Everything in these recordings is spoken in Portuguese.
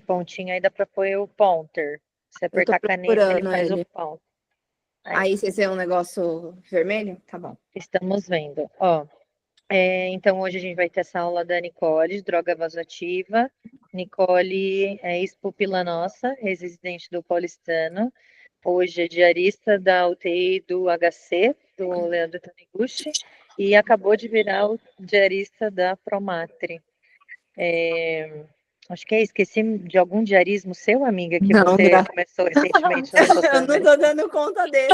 pontinho aí dá para pôr o pointer. Se Eu tô apertar a caneta, ele procurando faz o ele. ponto. Aí você vê um negócio vermelho? Tá bom. Estamos vendo. Ó, então hoje a gente vai ter essa aula da Nicole, de droga vasoativa. Nicole é ex-pupila nossa, ex-residente do Paulistano. Hoje é diarista da UTI do HC, do Leandro Taniguchi, e acabou de virar o diarista da Promatre. Acho que esqueci de algum diarismo seu, amiga, que Não, você começou recentemente na sua eu não também. tô dando conta desse.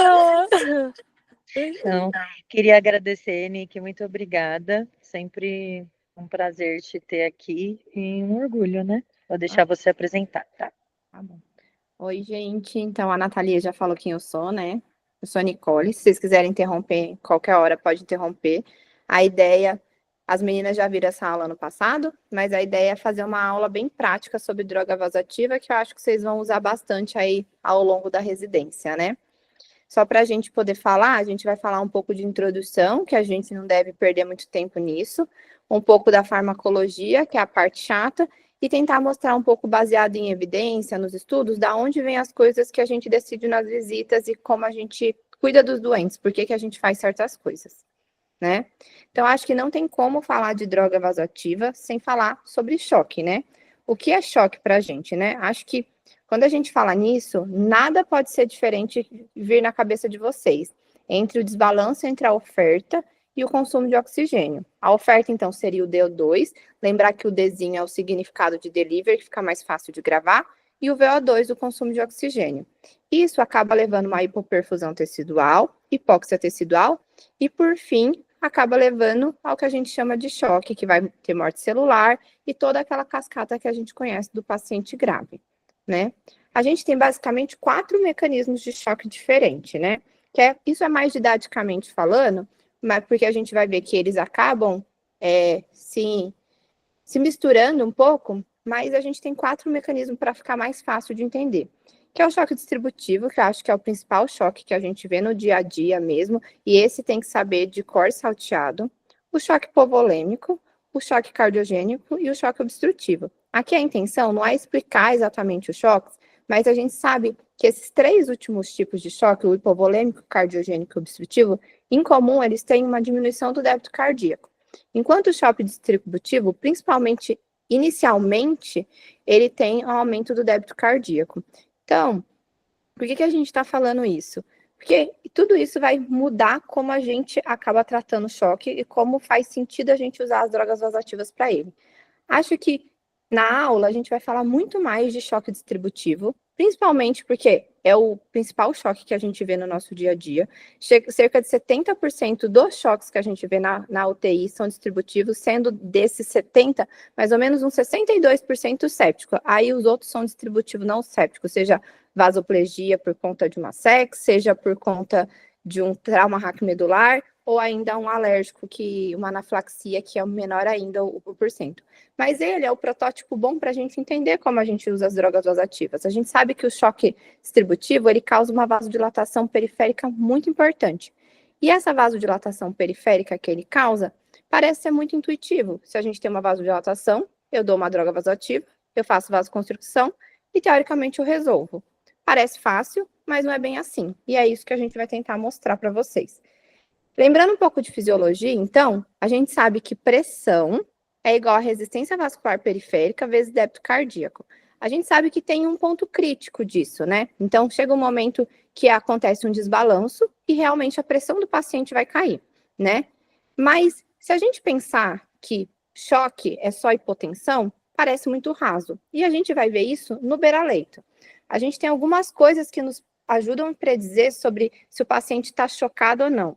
Então, queria agradecer, Nick, muito obrigada. Sempre um prazer te ter aqui e um orgulho, né? Vou deixar você apresentar, tá? Tá bom. Oi, gente. Então, a Nathalie já falou quem eu sou, né? Eu sou a Nicole. Se vocês quiserem interromper, qualquer hora pode interromper. A ideia, as meninas já viram essa aula no passado, mas a ideia é fazer uma aula bem prática sobre droga vasoativa, que eu acho que vocês vão usar bastante aí ao longo da residência, né? Só para a gente poder falar, a gente vai falar um pouco de introdução, que a gente não deve perder muito tempo nisso, um pouco da farmacologia, que é a parte chata, e tentar mostrar um pouco baseado em evidência, nos estudos, da onde vem as coisas que a gente decide nas visitas e como a gente cuida dos doentes, por que a gente faz certas coisas, né? Então, acho que não tem como falar de droga vasoativa sem falar sobre choque, né? O que é choque para a gente, né? Acho que quando a gente fala nisso, nada pode ser diferente vir na cabeça de vocês, entre o desbalanço entre a oferta e o consumo de oxigênio. A oferta, então, seria o DO2, lembrar que o Dzinho é o significado de delivery, que fica mais fácil de gravar, e o VO2, o consumo de oxigênio. Isso acaba levando uma hipoperfusão tecidual, hipóxia tecidual, e, por fim, acaba levando ao que a gente chama de choque, que vai ter morte celular e toda aquela cascata que a gente conhece do paciente grave, né? A gente tem basicamente 4 mecanismos de choque diferentes, né? Isso é mais didaticamente falando, mas porque a gente vai ver que eles acabam se misturando um pouco, mas a gente tem 4 mecanismos para ficar mais fácil de entender. Que é o choque distributivo, que eu acho que é o principal choque que a gente vê no dia a dia mesmo, e esse tem que saber de cor salteado. O choque hipovolêmico, o choque cardiogênico e o choque obstrutivo. Aqui a intenção não é explicar exatamente os choques, mas a gente sabe que esses 3 últimos tipos de choque, o hipovolêmico, o cardiogênico e o obstrutivo, em comum eles têm uma diminuição do débito cardíaco. Enquanto o choque distributivo, principalmente inicialmente, ele tem um aumento do débito cardíaco. Então, por que a gente está falando isso? Porque tudo isso vai mudar como a gente acaba tratando o choque e como faz sentido a gente usar as drogas vasoativas para ele. Acho que na aula a gente vai falar muito mais de choque distributivo, principalmente porque é o principal choque que a gente vê no nosso dia a dia. Cerca de 70% dos choques que a gente vê na UTI são distributivos, sendo desses 70, mais ou menos uns 62% séptico. Aí os outros são distributivos não sépticos, seja vasoplegia por conta de uma SEX, seja por conta de um trauma raquimedular, ou ainda um alérgico, uma anafilaxia, que é menor ainda o porcento. Mas ele é o protótipo bom para a gente entender como a gente usa as drogas vasoativas. A gente sabe que o choque distributivo, ele causa uma vasodilatação periférica muito importante. E essa vasodilatação periférica que ele causa, parece ser muito intuitivo. Se a gente tem uma vasodilatação, eu dou uma droga vasoativa, eu faço vasoconstricção e, teoricamente, eu resolvo. Parece fácil, mas não é bem assim. E é isso que a gente vai tentar mostrar para vocês. Lembrando um pouco de fisiologia, então, a gente sabe que pressão é igual a resistência vascular periférica vezes débito cardíaco. A gente sabe que tem um ponto crítico disso, né? Então, chega um momento que acontece um desbalanço e realmente a pressão do paciente vai cair, né? Mas, se a gente pensar que choque é só hipotensão, parece muito raso. E a gente vai ver isso no beira-leito. A gente tem algumas coisas que nos ajudam a predizer sobre se o paciente está chocado ou não.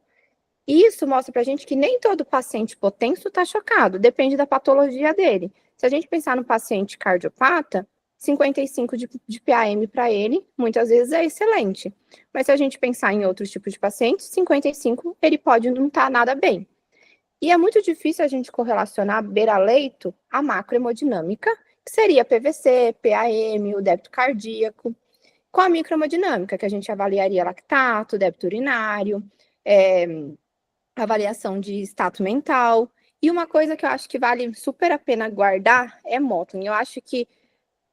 Isso mostra para a gente que nem todo paciente hipotenso está chocado, depende da patologia dele. Se a gente pensar no paciente cardiopata, 55 de PAM para ele, muitas vezes é excelente. Mas se a gente pensar em outros tipos de pacientes, 55 ele pode não estar nada bem. E é muito difícil a gente correlacionar beira-leito à macrohemodinâmica, que seria PVC, PAM, o débito cardíaco, com a microhemodinâmica, que a gente avaliaria lactato, débito urinário, avaliação de status mental. E uma coisa que eu acho que vale super a pena guardar é Motley. Eu acho que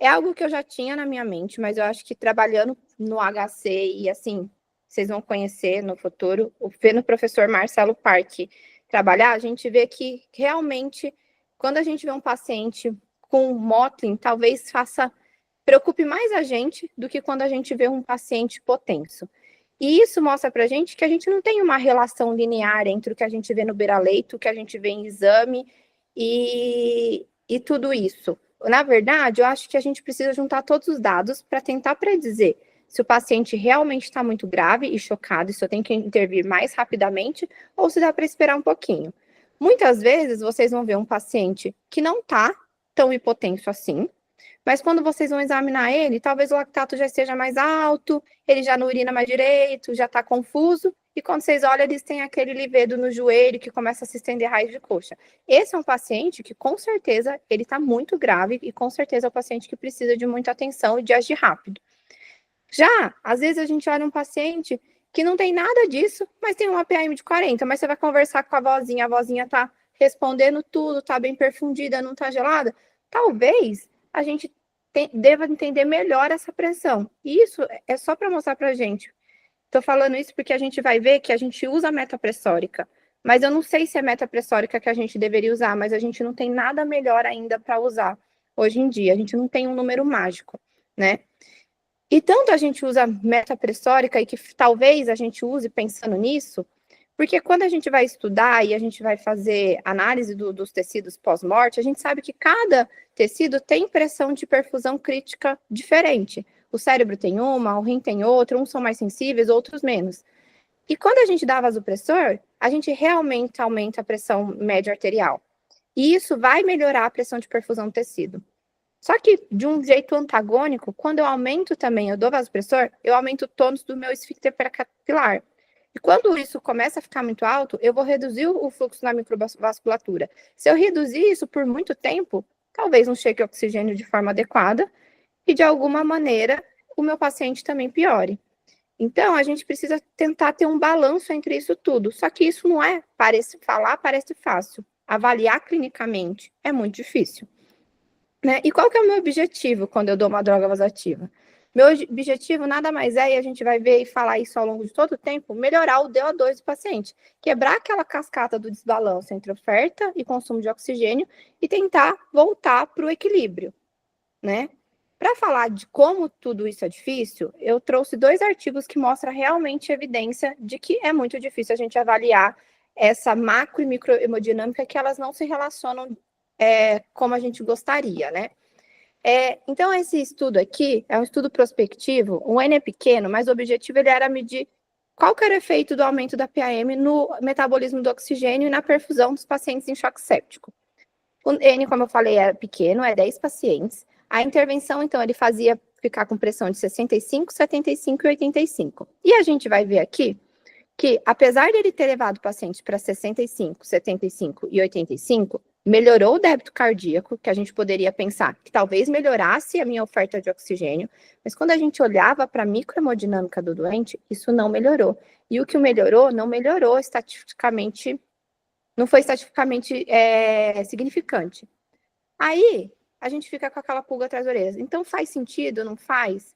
É algo que eu já tinha na minha mente, mas eu acho que trabalhando no HC e assim, vocês vão conhecer no futuro, vendo o professor Marcelo Parque trabalhar, a gente vê que realmente, quando a gente vê um paciente com Motley, talvez preocupe mais a gente do que quando a gente vê um paciente hipotenso. E isso mostra para a gente que a gente não tem uma relação linear entre o que a gente vê no beira-leito, o que a gente vê em exame e tudo isso. Na verdade, eu acho que a gente precisa juntar todos os dados para tentar predizer se o paciente realmente está muito grave e chocado, e se eu tenho que intervir mais rapidamente, ou se dá para esperar um pouquinho. Muitas vezes, vocês vão ver um paciente que não está tão hipotenso assim, mas quando vocês vão examinar ele, talvez o lactato já esteja mais alto, ele já não urina mais direito, já está confuso, e quando vocês olham, eles têm aquele livedo no joelho que começa a se estender raiz de coxa. Esse é um paciente que, com certeza, ele está muito grave e, com certeza, é um paciente que precisa de muita atenção e de agir rápido. Já, às vezes, a gente olha um paciente que não tem nada disso, mas tem uma PAM de 40, mas você vai conversar com a vozinha está respondendo tudo, está bem perfundida, não está gelada. Talvez a gente deva entender melhor essa pressão. E isso é só para mostrar para a gente. Estou falando isso porque a gente vai ver que a gente usa a meta pressórica, mas eu não sei se é meta pressórica que a gente deveria usar, mas a gente não tem nada melhor ainda para usar hoje em dia. A gente não tem um número mágico, né? E tanto a gente usa meta pressórica e que talvez a gente use pensando nisso, porque quando a gente vai estudar e a gente vai fazer análise dos tecidos pós-morte, a gente sabe que cada tecido tem pressão de perfusão crítica diferente. O cérebro tem uma, o rim tem outra, uns são mais sensíveis, outros menos. E quando a gente dá vasopressor, a gente realmente aumenta a pressão média arterial. E isso vai melhorar a pressão de perfusão do tecido. Só que, de um jeito antagônico, quando eu aumento também, eu dou vasopressor, eu aumento o tônus do meu esfíncter paracapilar. E quando isso começa a ficar muito alto, eu vou reduzir o fluxo na microvasculatura. Se eu reduzir isso por muito tempo, talvez não chegue oxigênio de forma adequada e, de alguma maneira, o meu paciente também piore. Então, a gente precisa tentar ter um balanço entre isso tudo. Só que isso não é, parece fácil. Avaliar clinicamente é muito difícil. Né? E qual que é o meu objetivo quando eu dou uma droga vasoativa? Meu objetivo nada mais é, e a gente vai ver e falar isso ao longo de todo o tempo, melhorar o DO2 do paciente, quebrar aquela cascata do desbalanço entre oferta e consumo de oxigênio e tentar voltar para o equilíbrio, né? Para falar de como tudo isso é difícil, eu trouxe 2 artigos que mostram realmente evidência de que é muito difícil a gente avaliar essa macro e microhemodinâmica, que elas não se relacionam como a gente gostaria, né? Então, esse estudo aqui é um estudo prospectivo, o N é pequeno, mas o objetivo ele era medir qual que era o efeito do aumento da PAM no metabolismo do oxigênio e na perfusão dos pacientes em choque séptico. O N, como eu falei, é pequeno, é 10 pacientes. A intervenção, então, ele fazia ficar com pressão de 65, 75 e 85. E a gente vai ver aqui que, apesar de ele ter levado o paciente para 65, 75 e 85, melhorou o débito cardíaco, que a gente poderia pensar que talvez melhorasse a minha oferta de oxigênio, mas quando a gente olhava para a microhemodinâmica do doente, isso não melhorou. E o que melhorou, não melhorou estatisticamente, não foi estatisticamente significante. Aí, a gente fica com aquela pulga atrás da orelha. Então, faz sentido, não faz?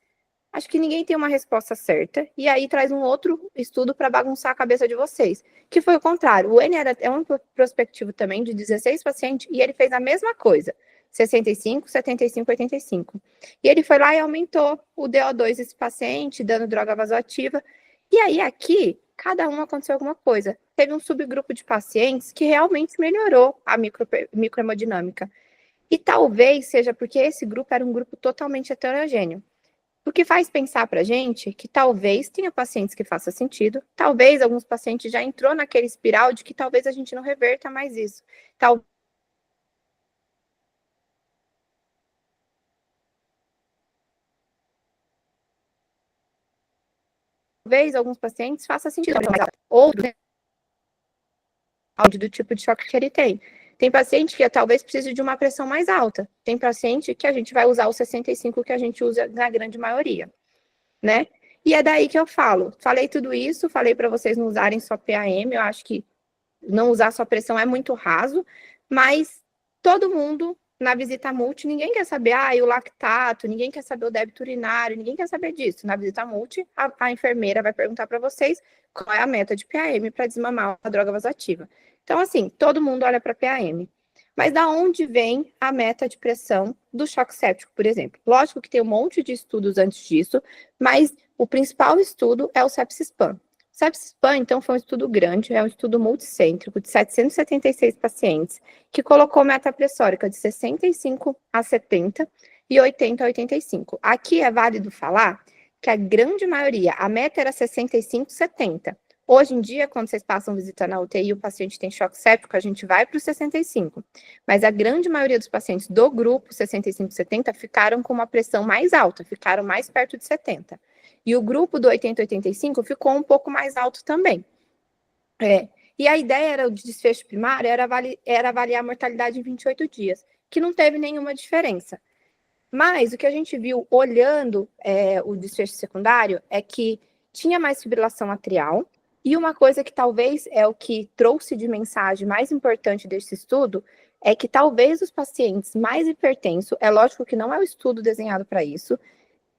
Acho que ninguém tem uma resposta certa, e aí traz um outro estudo para bagunçar a cabeça de vocês, que foi o contrário. O N é um prospectivo também de 16 pacientes, e ele fez a mesma coisa, 65, 75, 85. E ele foi lá e aumentou o DO2 desse paciente, dando droga vasoativa, e aí aqui, cada um aconteceu alguma coisa. Teve um subgrupo de pacientes que realmente melhorou a microhemodinâmica, e talvez seja porque esse grupo era um grupo totalmente heterogêneo. O que faz pensar para a gente que talvez tenha pacientes que faça sentido, talvez alguns pacientes já entrou naquele espiral de que talvez a gente não reverta mais isso. Talvez alguns pacientes faça sentido, ou do tipo de choque que ele tem. Tem paciente que talvez precise de uma pressão mais alta. Tem paciente que a gente vai usar o 65 que a gente usa na grande maioria, né? E é daí que eu falo. Falei tudo isso, falei para vocês não usarem só PAM, eu acho que não usar só pressão é muito raso, mas todo mundo Na visita multi, ninguém quer saber o lactato, ninguém quer saber o débito urinário, ninguém quer saber disso. Na visita multi, a enfermeira vai perguntar para vocês qual é a meta de PAM para desmamar a droga vasoativa. Então, assim, todo mundo olha para PAM. Mas da onde vem a meta de pressão do choque séptico, por exemplo? Lógico que tem um monte de estudos antes disso, mas o principal estudo é o Sepsis-PAN. Sepsis-PAN, então, foi um estudo grande, é um estudo multicêntrico de 776 pacientes, que colocou meta pressórica de 65 a 70 e 80 a 85. Aqui é válido falar que a grande maioria, a meta era 65, 70. Hoje em dia, quando vocês passam visita na UTI e o paciente tem choque séptico, a gente vai para o 65. Mas a grande maioria dos pacientes do grupo 65, 70 ficaram com uma pressão mais alta, ficaram mais perto de 70. E o grupo do 80, 85 ficou um pouco mais alto também. E a ideia era, de desfecho primário era avaliar a mortalidade em 28 dias, que não teve nenhuma diferença. Mas o que a gente viu olhando o desfecho secundário é que tinha mais fibrilação atrial, e uma coisa que talvez é o que trouxe de mensagem mais importante desse estudo é que talvez os pacientes mais hipertensos, é lógico que não é o estudo desenhado para isso,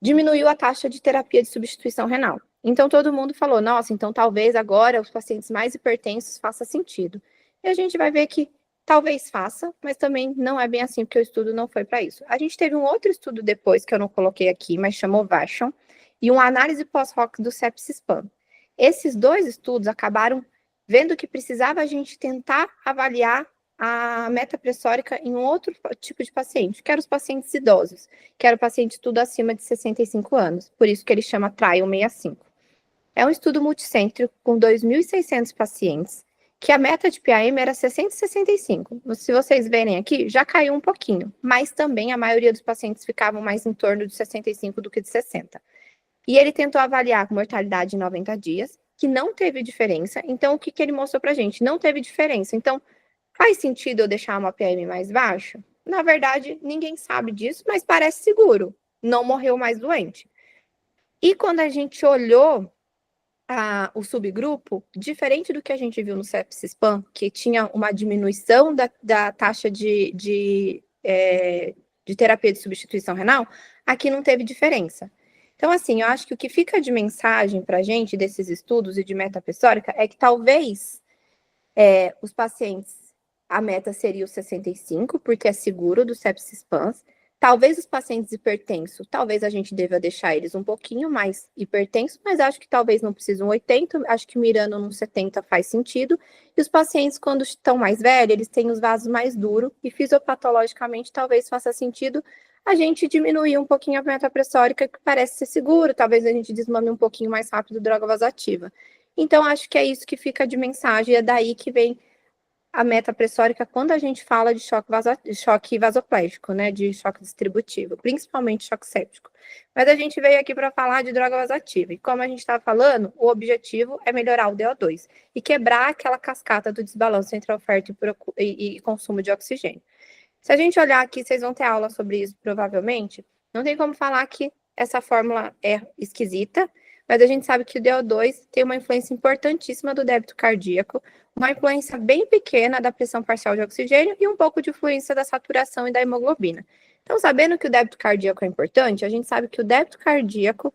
diminuiu a taxa de terapia de substituição renal. Então todo mundo falou, nossa, então talvez agora os pacientes mais hipertensos faça sentido. E a gente vai ver que talvez faça, mas também não é bem assim, porque o estudo não foi para isso. A gente teve um outro estudo depois, que eu não coloquei aqui, mas chamou VASHON, e uma análise pós-hoc do Sepsis-PAN. Esses dois estudos acabaram vendo que precisava a gente tentar avaliar a meta pressórica em um outro tipo de paciente, que eram os pacientes idosos, que era o paciente tudo acima de 65 anos, por isso que ele chama Trial 65. É um estudo multicêntrico com 2.600 pacientes, que a meta de PAM era 60 e 65. Se vocês verem aqui, já caiu um pouquinho, mas também a maioria dos pacientes ficavam mais em torno de 65 do que de 60. E ele tentou avaliar a mortalidade em 90 dias, que não teve diferença. Então, o que ele mostrou pra gente? Não teve diferença. Então, faz sentido eu deixar uma PM mais baixa? Na verdade, ninguém sabe disso, mas parece seguro. Não morreu mais doente. E quando a gente olhou o subgrupo, diferente do que a gente viu no Sepsis-PAN, que tinha uma diminuição da taxa de terapia de substituição renal, aqui não teve diferença. Então, assim, eu acho que o que fica de mensagem para a gente desses estudos e de meta pressórica é que talvez os pacientes, a meta seria o 65, porque é seguro do Sepsis-PANs. Talvez os pacientes hipertensos, talvez a gente deva deixar eles um pouquinho mais hipertensos, mas acho que talvez não precisam 80, acho que mirando no 70 faz sentido. E os pacientes, quando estão mais velhos, eles têm os vasos mais duros, e fisiopatologicamente talvez faça sentido a gente diminuir um pouquinho a meta pressórica, que parece ser seguro, talvez a gente desmame um pouquinho mais rápido droga vasoativa. Então, acho que é isso que fica de mensagem, é daí que vem a meta pressórica quando a gente fala de choque vasoplégico, né, de choque distributivo, principalmente choque séptico. Mas a gente veio aqui para falar de droga vasoativa, e como a gente estava falando, o objetivo é melhorar o DO2 e quebrar aquela cascata do desbalanço entre a oferta e consumo de oxigênio. Se a gente olhar aqui, vocês vão ter aula sobre isso, provavelmente, não tem como falar que essa fórmula é esquisita, mas a gente sabe que o DO2 tem uma influência importantíssima do débito cardíaco, uma influência bem pequena da pressão parcial de oxigênio e um pouco de influência da saturação e da hemoglobina. Então, sabendo que o débito cardíaco é importante, a gente sabe que o débito cardíaco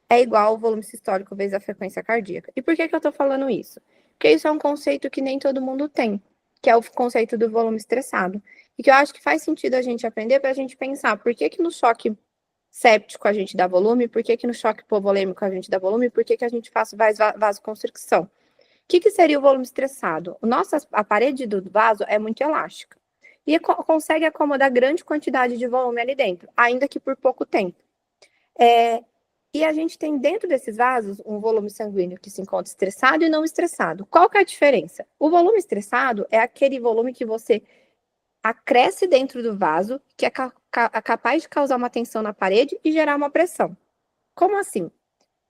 é igual ao volume sistólico vezes a frequência cardíaca. E por que eu estou falando isso? Porque isso é um conceito que nem todo mundo tem, que é o conceito do volume estressado. E que eu acho que faz sentido a gente aprender para a gente pensar por que no choque séptico a gente dá volume, por que no choque hipovolêmico a gente dá volume, por que a gente faz vasoconstricção. O que seria o volume estressado? A parede do vaso é muito elástica e consegue acomodar grande quantidade de volume ali dentro, ainda que por pouco tempo. E a gente tem dentro desses vasos um volume sanguíneo que se encontra estressado e não estressado. Qual que é a diferença? O volume estressado é aquele volume que você acresce dentro do vaso, que é capaz de causar uma tensão na parede e gerar uma pressão. Como assim?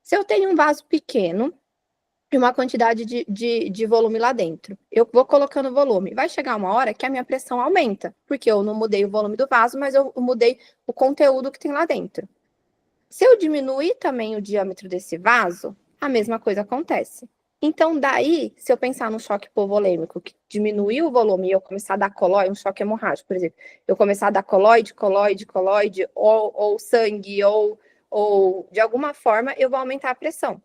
Se eu tenho um vaso pequeno e uma quantidade de volume lá dentro, eu vou colocando volume. Vai chegar uma hora que a minha pressão aumenta, porque eu não mudei o volume do vaso, mas eu mudei o conteúdo que tem lá dentro. Se eu diminuir também o diâmetro desse vaso, a mesma coisa acontece. Então, daí, se eu pensar no choque hipovolêmico, que diminuiu o volume e eu começar a dar colóide, um choque hemorrágico, por exemplo, eu começar a dar colóide, ou sangue, ou de alguma forma, eu vou aumentar a pressão.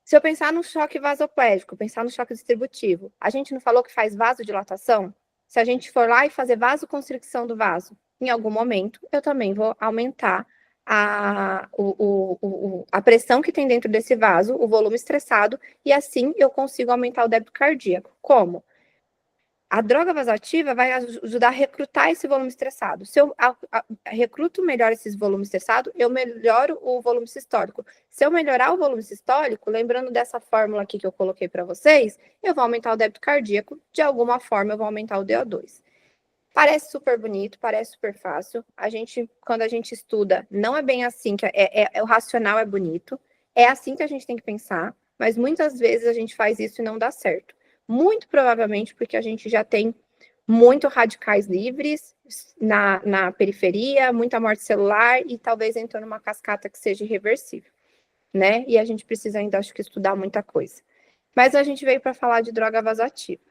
Se eu pensar no choque vasoplégico, pensar no choque distributivo, a gente não falou que faz vasodilatação? Se a gente for lá e fazer vasoconstricção do vaso, em algum momento, eu também vou aumentar a pressão que tem dentro desse vaso, o volume estressado, e assim eu consigo aumentar o débito cardíaco. Como? A droga vasoativa vai ajudar a recrutar esse volume estressado. Se eu recruto melhor esses volumes estressados, eu melhoro o volume sistólico. Se eu melhorar o volume sistólico, lembrando dessa fórmula aqui que eu coloquei para vocês, eu vou aumentar o débito cardíaco, de alguma forma eu vou aumentar o DO2. Parece super bonito, parece super fácil. Quando a gente estuda, não é bem assim, o racional é bonito, é assim que a gente tem que pensar, mas muitas vezes a gente faz isso e não dá certo. Muito provavelmente porque a gente já tem muito radicais livres na periferia, muita morte celular e talvez entrou numa cascata que seja irreversível, né? E a gente precisa ainda, acho que, estudar muita coisa. Mas a gente veio para falar de droga vasoativa.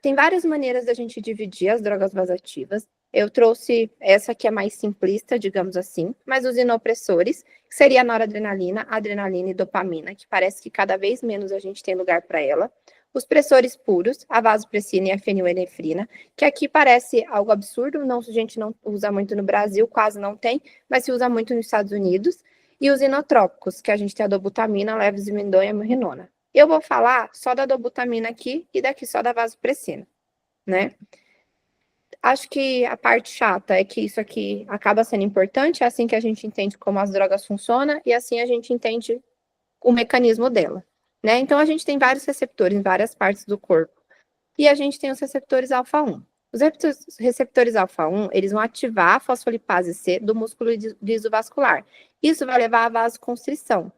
Tem várias maneiras da gente dividir as drogas vasoativas. Eu trouxe essa que é mais simplista, digamos assim, mas os inopressores, que seria a noradrenalina, adrenalina e dopamina, que parece que cada vez menos a gente tem lugar para ela. Os pressores puros, a vasopressina e a feniletrina, que aqui parece algo absurdo, a gente não usa muito no Brasil, quase não tem, mas se usa muito nos Estados Unidos. E os inotrópicos, que a gente tem a dobutamina, levosimendan e a mirrinona. Eu vou falar só da dobutamina aqui e daqui só da vasopressina, né? Acho que a parte chata é que isso aqui acaba sendo importante, é assim que a gente entende como as drogas funcionam e assim a gente entende o mecanismo dela, né? Então a gente tem vários receptores em várias partes do corpo e a gente tem os receptores alfa-1. Os receptores alfa-1, eles vão ativar a fosfolipase C do músculo lisovascular. Isso vai levar à vasoconstrição.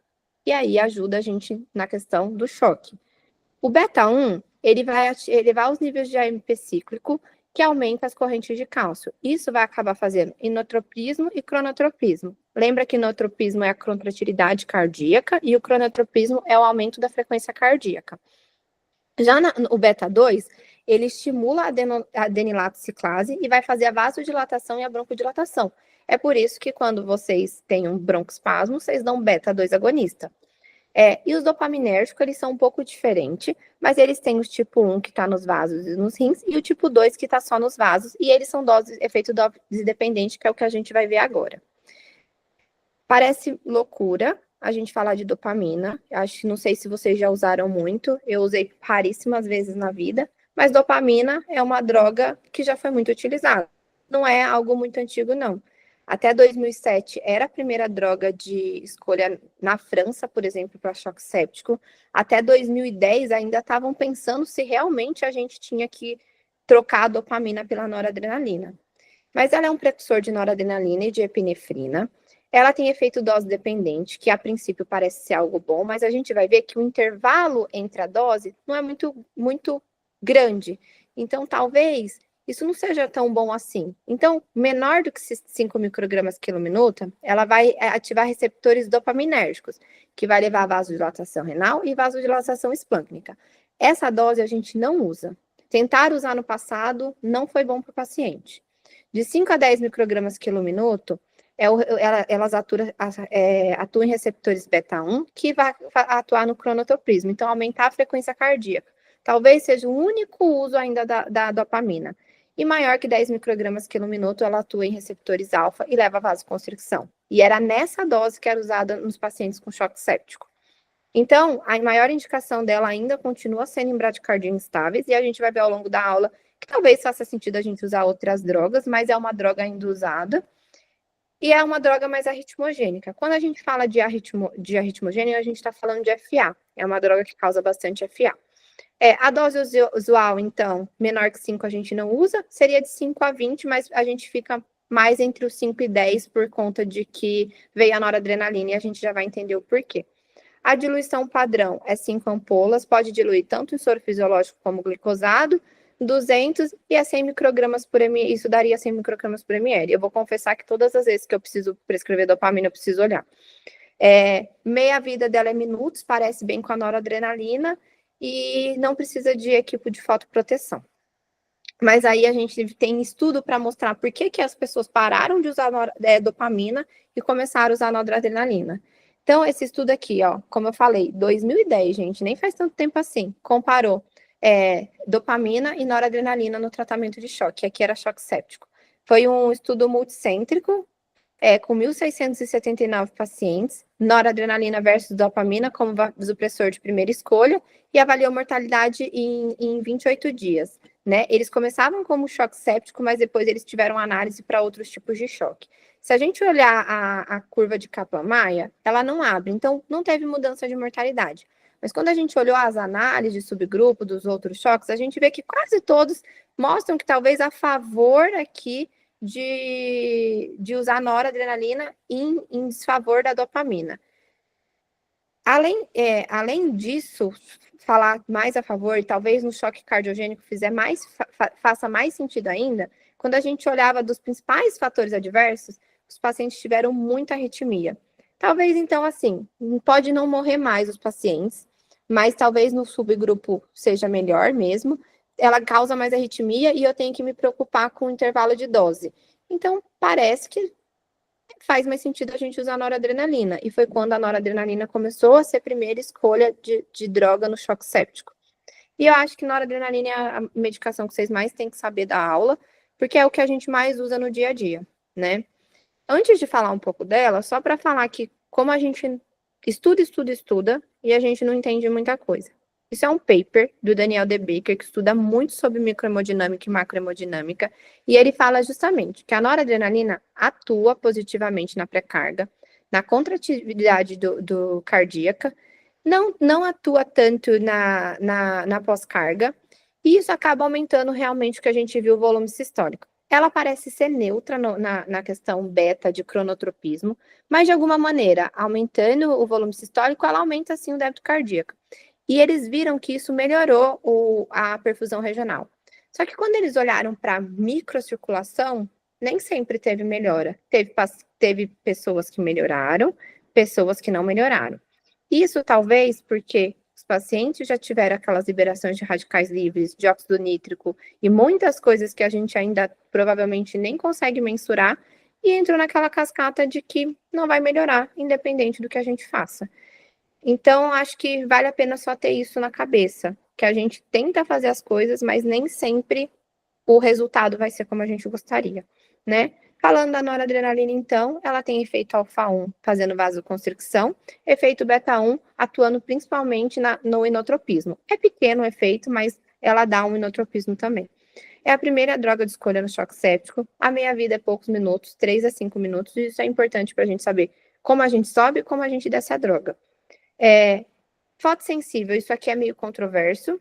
E aí ajuda a gente na questão do choque. O beta-1, ele vai elevar os níveis de AMP cíclico, que aumenta as correntes de cálcio. Isso vai acabar fazendo inotropismo e cronotropismo. Lembra que inotropismo é a contratilidade cardíaca e o cronotropismo é o aumento da frequência cardíaca. Já o beta-2, ele estimula a adenilato ciclase e vai fazer a vasodilatação e a broncodilatação. É por isso que quando vocês têm um broncoespasmo, vocês dão beta-2 agonista. E os dopaminérgicos, eles são um pouco diferentes, mas eles têm o tipo 1 que está nos vasos e nos rins, e o tipo 2 que está só nos vasos, e eles são efeito dose dependente, que é o que a gente vai ver agora. Parece loucura a gente falar de dopamina, não sei se vocês já usaram muito, eu usei raríssimas vezes na vida, mas dopamina é uma droga que já foi muito utilizada. Não é algo muito antigo, não. Até 2007 era a primeira droga de escolha na França, por exemplo, para choque séptico. Até 2010 ainda estavam pensando se realmente a gente tinha que trocar a dopamina pela noradrenalina. Mas ela é um precursor de noradrenalina e de epinefrina. Ela tem efeito dose dependente, que a princípio parece ser algo bom, mas a gente vai ver que o intervalo entre a dose não é muito grande. Então, talvez isso não seja tão bom assim. Então, menor do que 5 microgramas quilo minuto, ela vai ativar receptores dopaminérgicos, que vai levar a vasodilatação renal e vasodilatação esplâncnica. Essa dose a gente não usa. Tentar usar no passado não foi bom para o paciente. De 5 a 10 microgramas quilo minuto, elas atuam em receptores beta-1, que vai atuar no cronotropismo, então aumentar a frequência cardíaca. Talvez seja o único uso ainda da dopamina. E maior que 10 microgramas quilo minuto, ela atua em receptores alfa e leva a vasoconstricção. E era nessa dose que era usada nos pacientes com choque séptico. Então, a maior indicação dela ainda continua sendo em bradicardia instáveis, e a gente vai ver ao longo da aula que talvez faça sentido a gente usar outras drogas, mas é uma droga ainda usada. E é uma droga mais arritmogênica. Quando a gente fala de arritmogênica, a gente está falando de FA. É uma droga que causa bastante FA. A dose usual, então, menor que 5 a gente não usa, seria de 5 a 20, mas a gente fica mais entre os 5 e 10 por conta de que veio a noradrenalina e a gente já vai entender o porquê. A diluição padrão é 5 ampolas, pode diluir tanto em soro fisiológico como glicosado, 200 e a 100 microgramas por ml, isso daria 100 microgramas por ml. Eu vou confessar que todas as vezes que eu preciso prescrever dopamina, eu preciso olhar. Meia-vida dela é minutos, parece bem com a noradrenalina, e não precisa de equipo de fotoproteção. Mas aí a gente tem estudo para mostrar por que as pessoas pararam de usar dopamina e começaram a usar noradrenalina. Então, esse estudo aqui, ó, como eu falei, 2010, gente, nem faz tanto tempo assim, comparou dopamina e noradrenalina no tratamento de choque. Aqui era choque séptico. Foi um estudo multicêntrico, com 1.679 pacientes, noradrenalina versus dopamina como vasopressor de primeira escolha, e avaliou mortalidade em 28 dias. Né? Eles começavam como choque séptico, mas depois eles tiveram análise para outros tipos de choque. Se a gente olhar a curva de Kaplan-Meier, ela não abre, então não teve mudança de mortalidade. Mas quando a gente olhou as análises de subgrupo dos outros choques, a gente vê que quase todos mostram que talvez a favor aqui de usar noradrenalina em desfavor da dopamina. Além disso, falar mais a favor, e talvez no choque cardiogênico faça mais sentido ainda, quando a gente olhava dos principais fatores adversos, os pacientes tiveram muita arritmia. Talvez, então, assim, pode não morrer mais os pacientes, mas talvez no subgrupo seja melhor mesmo, ela causa mais arritmia e eu tenho que me preocupar com o intervalo de dose. Então, parece que faz mais sentido a gente usar a noradrenalina. E foi quando a noradrenalina começou a ser a primeira escolha de droga no choque séptico. E eu acho que noradrenalina é a medicação que vocês mais têm que saber da aula, porque é o que a gente mais usa no dia a dia, né? Antes de falar um pouco dela, só para falar que como a gente estuda, e a gente não entende muita coisa. Isso é um paper do Daniel De Baker, que estuda muito sobre microhemodinâmica e macrohemodinâmica, e ele fala justamente que a noradrenalina atua positivamente na pré-carga, na contratividade do cardíaca, não atua tanto na pós-carga, e isso acaba aumentando realmente o que a gente viu, o volume sistólico. Ela parece ser neutra na questão beta de cronotropismo, mas de alguma maneira, aumentando o volume sistólico, ela aumenta sim o débito cardíaco. E eles viram que isso melhorou a perfusão regional. Só que quando eles olharam para a microcirculação, nem sempre teve melhora. Teve pessoas que melhoraram, pessoas que não melhoraram. Isso talvez porque os pacientes já tiveram aquelas liberações de radicais livres, dióxido nítrico e muitas coisas que a gente ainda provavelmente nem consegue mensurar, e entrou naquela cascata de que não vai melhorar, independente do que a gente faça. Então, acho que vale a pena só ter isso na cabeça, que a gente tenta fazer as coisas, mas nem sempre o resultado vai ser como a gente gostaria, né? Falando da noradrenalina, então, ela tem efeito alfa-1 fazendo vasoconstricção, efeito beta-1 atuando principalmente no inotropismo. É pequeno o efeito, mas ela dá um inotropismo também. É a primeira droga de escolha no choque séptico. A meia-vida é poucos minutos, 3 a 5 minutos, e isso é importante para a gente saber como a gente sobe e como a gente desce a droga. Fotossensível, isso aqui é meio controverso.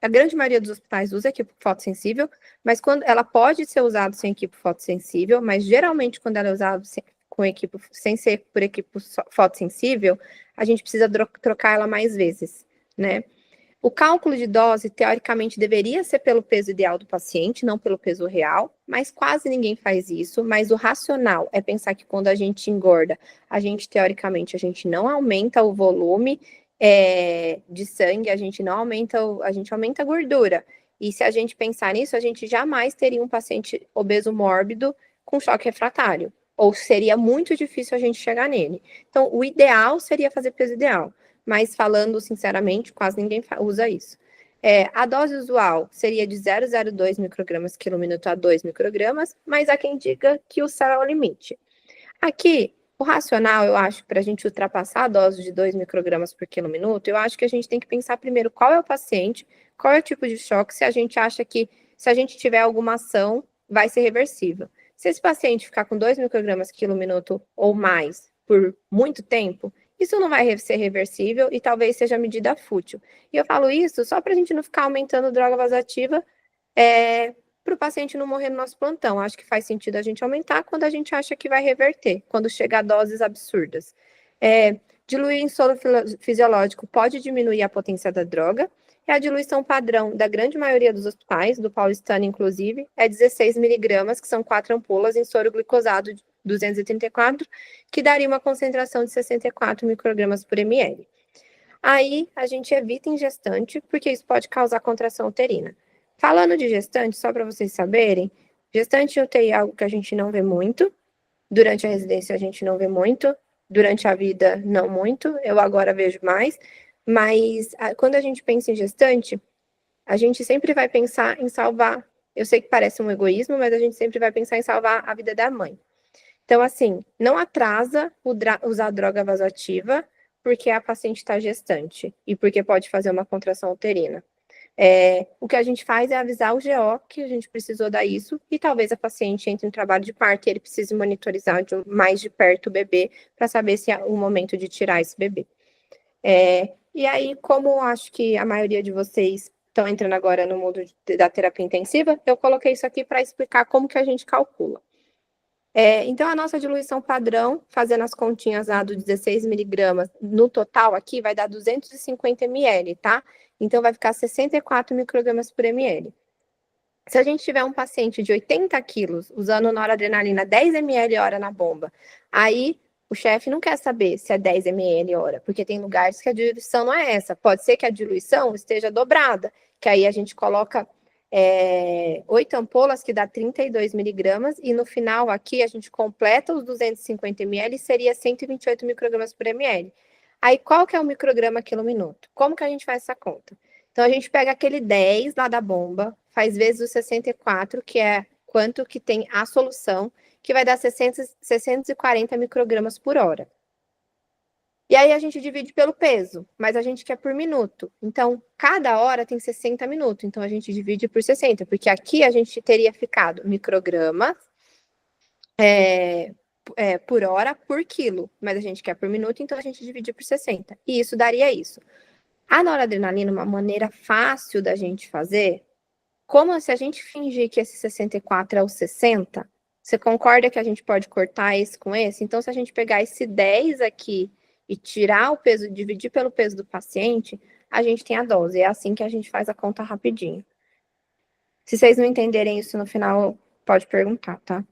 A grande maioria dos hospitais usa equipe fotossensível, mas quando ela pode ser usada sem equipe fotossensível, mas geralmente quando ela é usada com equipe, sem ser por equipe fotossensível, a gente precisa trocar ela mais vezes, né? O cálculo de dose, teoricamente, deveria ser pelo peso ideal do paciente, não pelo peso real, mas quase ninguém faz isso. Mas o racional é pensar que quando a gente engorda, teoricamente, a gente não aumenta o volume de sangue, a gente aumenta a gordura. E se a gente pensar nisso, a gente jamais teria um paciente obeso mórbido com choque refratário. Ou seria muito difícil a gente chegar nele. Então, o ideal seria fazer peso ideal. Mas falando sinceramente, quase ninguém usa isso. A dose usual seria de 0,02 microgramas quilo minuto a 2 microgramas, mas há quem diga que o céu é o limite. Aqui, o racional, eu acho, para a gente ultrapassar a dose de 2 microgramas por quilo minuto, eu acho que a gente tem que pensar primeiro qual é o paciente, qual é o tipo de choque, se a gente acha que, se a gente tiver alguma ação, vai ser reversível. Se esse paciente ficar com 2 microgramas quilo minuto ou mais por muito tempo, isso não vai ser reversível e talvez seja medida fútil. E eu falo isso só para a gente não ficar aumentando droga vasoativa para o paciente não morrer no nosso plantão. Acho que faz sentido a gente aumentar quando a gente acha que vai reverter, quando chega a doses absurdas. Diluir em soro fisiológico pode diminuir a potência da droga, e a diluição padrão da grande maioria dos hospitais, do paulistano inclusive, é 16 miligramas, que são 4 ampolas em soro glicosado 234, que daria uma concentração de 64 microgramas por ml. Aí a gente evita em gestante, porque isso pode causar contração uterina. Falando de gestante, só para vocês saberem, gestante em UTI é algo que a gente não vê muito, durante a residência a gente não vê muito, durante a vida não muito, eu agora vejo mais, mas quando a gente pensa em gestante, a gente sempre vai pensar em salvar, eu sei que parece um egoísmo, mas a gente sempre vai pensar em salvar a vida da mãe. Então, assim, não atrasa usar droga vasoativa, porque a paciente está gestante e porque pode fazer uma contração uterina. O que a gente faz é avisar o GO que a gente precisou dar isso e talvez a paciente entre em trabalho de parto e ele precise monitorizar mais de perto o bebê para saber se é o momento de tirar esse bebê. E aí, como acho que a maioria de vocês estão entrando agora no mundo da terapia intensiva, eu coloquei isso aqui para explicar como que a gente calcula. Então, a nossa diluição padrão, fazendo as continhas lá do 16 miligramas, no total aqui vai dar 250 ml, tá? Então, vai ficar 64 microgramas por ml. Se a gente tiver um paciente de 80 quilos usando noradrenalina 10 ml hora na bomba, aí o chefe não quer saber se é 10 ml hora, porque tem lugares que a diluição não é essa. Pode ser que a diluição esteja dobrada, que aí a gente coloca 8 ampolas, que dá 32 miligramas, e no final aqui a gente completa os 250 ml, seria 128 microgramas por ml. Aí qual que é o micrograma quilo minuto? Como que a gente faz essa conta? Então a gente pega aquele 10 lá da bomba, faz vezes o 64, que é quanto que tem a solução, que vai dar 640 microgramas por hora. E aí a gente divide pelo peso, mas a gente quer por minuto. Então, cada hora tem 60 minutos. Então, a gente divide por 60, porque aqui a gente teria ficado microgramas por hora por quilo, mas a gente quer por minuto, então a gente divide por 60. E isso daria isso. A noradrenalina, uma maneira fácil da gente fazer, como se a gente fingir que esse 64 é o 60, você concorda que a gente pode cortar esse com esse? Então, se a gente pegar esse 10 aqui e tirar o peso, dividir pelo peso do paciente, a gente tem a dose. É assim que a gente faz a conta rapidinho. Se vocês não entenderem isso no final, pode perguntar, tá?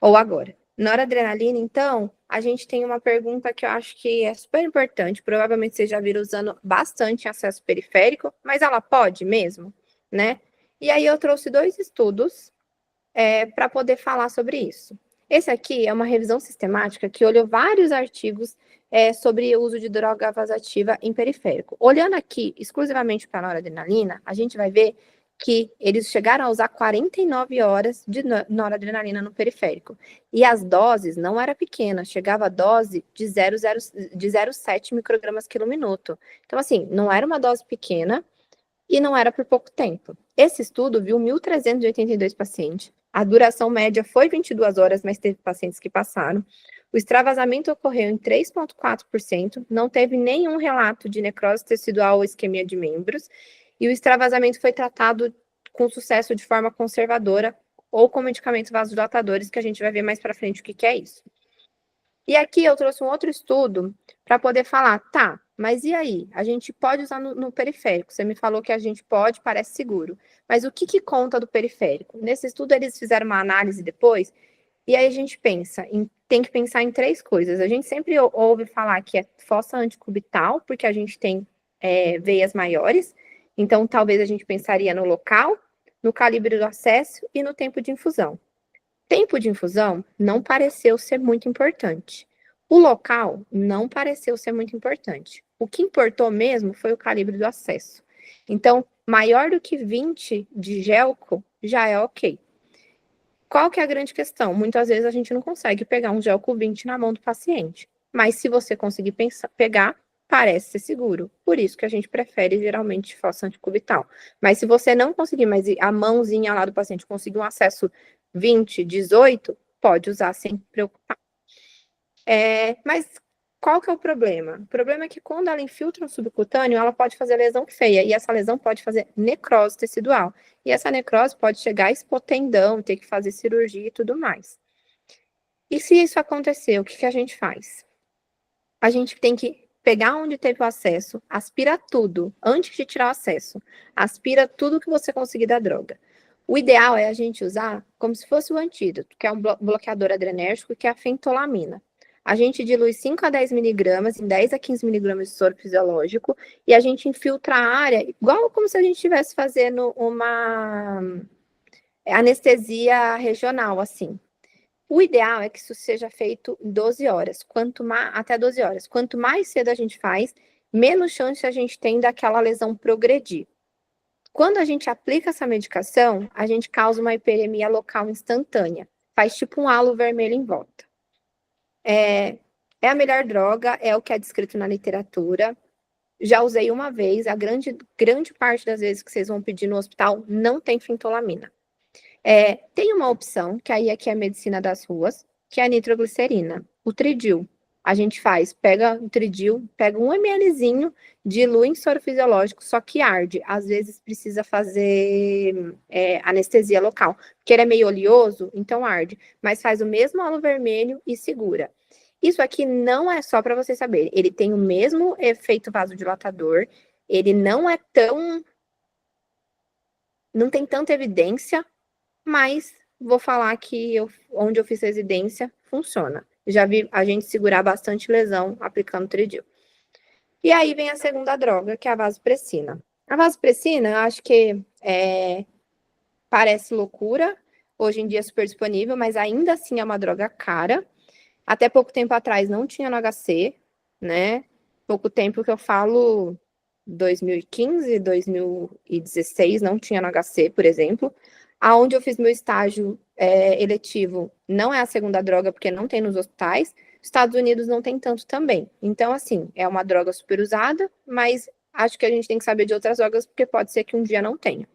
Ou agora. Noradrenalina, então, a gente tem uma pergunta que eu acho que é super importante. Provavelmente vocês já viram usando bastante em acesso periférico, mas ela pode mesmo, né? E aí eu trouxe 2 estudos para poder falar sobre isso. Esse aqui é uma revisão sistemática que olhou vários artigos sobre o uso de droga vasoativa em periférico. Olhando aqui exclusivamente para a noradrenalina, a gente vai ver que eles chegaram a usar 49 horas de noradrenalina no periférico. E as doses não era pequena, chegava a dose de 0,7 microgramas quilo minuto. Então, assim, não era uma dose pequena e não era por pouco tempo. Esse estudo viu 1.382 pacientes. A duração média foi 22 horas, mas teve pacientes que passaram. O extravasamento ocorreu em 3,4%, não teve nenhum relato de necrose tecidual ou isquemia de membros, e o extravasamento foi tratado com sucesso de forma conservadora ou com medicamentos vasodilatadores, que a gente vai ver mais para frente o que é isso. E aqui eu trouxe um outro estudo para poder falar, tá, mas e aí? A gente pode usar no periférico. Você me falou que a gente pode, parece seguro. Mas o que conta do periférico? Nesse estudo eles fizeram uma análise depois, e aí a gente tem que pensar em 3 coisas. A gente sempre ouve falar que é fossa anticubital, porque a gente tem veias maiores, então talvez a gente pensaria no local, no calibre do acesso e no tempo de infusão. Tempo de infusão não pareceu ser muito importante. O local não pareceu ser muito importante. O que importou mesmo foi o calibre do acesso. Então, maior do que 20 de gelco já é ok. Qual que é a grande questão? Muitas vezes a gente não consegue pegar um gelco 20 na mão do paciente. Mas se você conseguir pegar, parece ser seguro. Por isso que a gente prefere geralmente fossa anticubital. Mas se você não conseguir, mas a mãozinha lá do paciente conseguir um acesso 20, 18, pode usar sem preocupar. Mas qual que é o problema? O problema é que quando ela infiltra o subcutâneo, ela pode fazer lesão feia, e essa lesão pode fazer necrose tecidual. E essa necrose pode chegar a expor tendão, ter que fazer cirurgia e tudo mais. E se isso acontecer, o que a gente faz? A gente tem que pegar onde teve o acesso, aspira tudo, antes de tirar o acesso. Aspira tudo que você conseguir da droga. O ideal é a gente usar como se fosse o antídoto, que é um bloqueador adrenérgico, que é a fentolamina. A gente dilui 5 a 10 miligramas em 10 a 15 miligramas de soro fisiológico e a gente infiltra a área, igual como se a gente estivesse fazendo uma anestesia regional, assim. O ideal é que isso seja feito em 12 horas, até 12 horas. Quanto mais cedo a gente faz, menos chance a gente tem daquela lesão progredir. Quando a gente aplica essa medicação, a gente causa uma hiperemia local instantânea. Faz tipo um halo vermelho em volta. É a melhor droga, é o que é descrito na literatura. Já usei uma vez, a grande parte das vezes que vocês vão pedir no hospital não tem fentolamina. Tem uma opção, que aí aqui é a medicina das ruas, que é a nitroglicerina, o Tridil. A gente pega o Tridil, pega 1 mlzinho, dilui em soro fisiológico, só que arde. Às vezes precisa fazer anestesia local, porque ele é meio oleoso, então arde. Mas faz o mesmo halo vermelho e segura. Isso aqui não é só para vocês saberem. Ele tem o mesmo efeito vasodilatador, ele não é tão... não tem tanta evidência, mas vou falar que onde eu fiz residência, funciona. Já vi a gente segurar bastante lesão aplicando Tridil. E aí vem a segunda droga, que é a vasopressina. A vasopressina, eu acho que parece loucura, hoje em dia é super disponível, mas ainda assim é uma droga cara. Até pouco tempo atrás não tinha no HC, né? Pouco tempo que eu falo, 2015, 2016, não tinha no HC, por exemplo. Aonde eu fiz meu estágio eletivo não é a segunda droga, porque não tem nos hospitais. Estados Unidos não tem tanto também. Então, assim, é uma droga super usada, mas acho que a gente tem que saber de outras drogas, porque pode ser que um dia não tenha.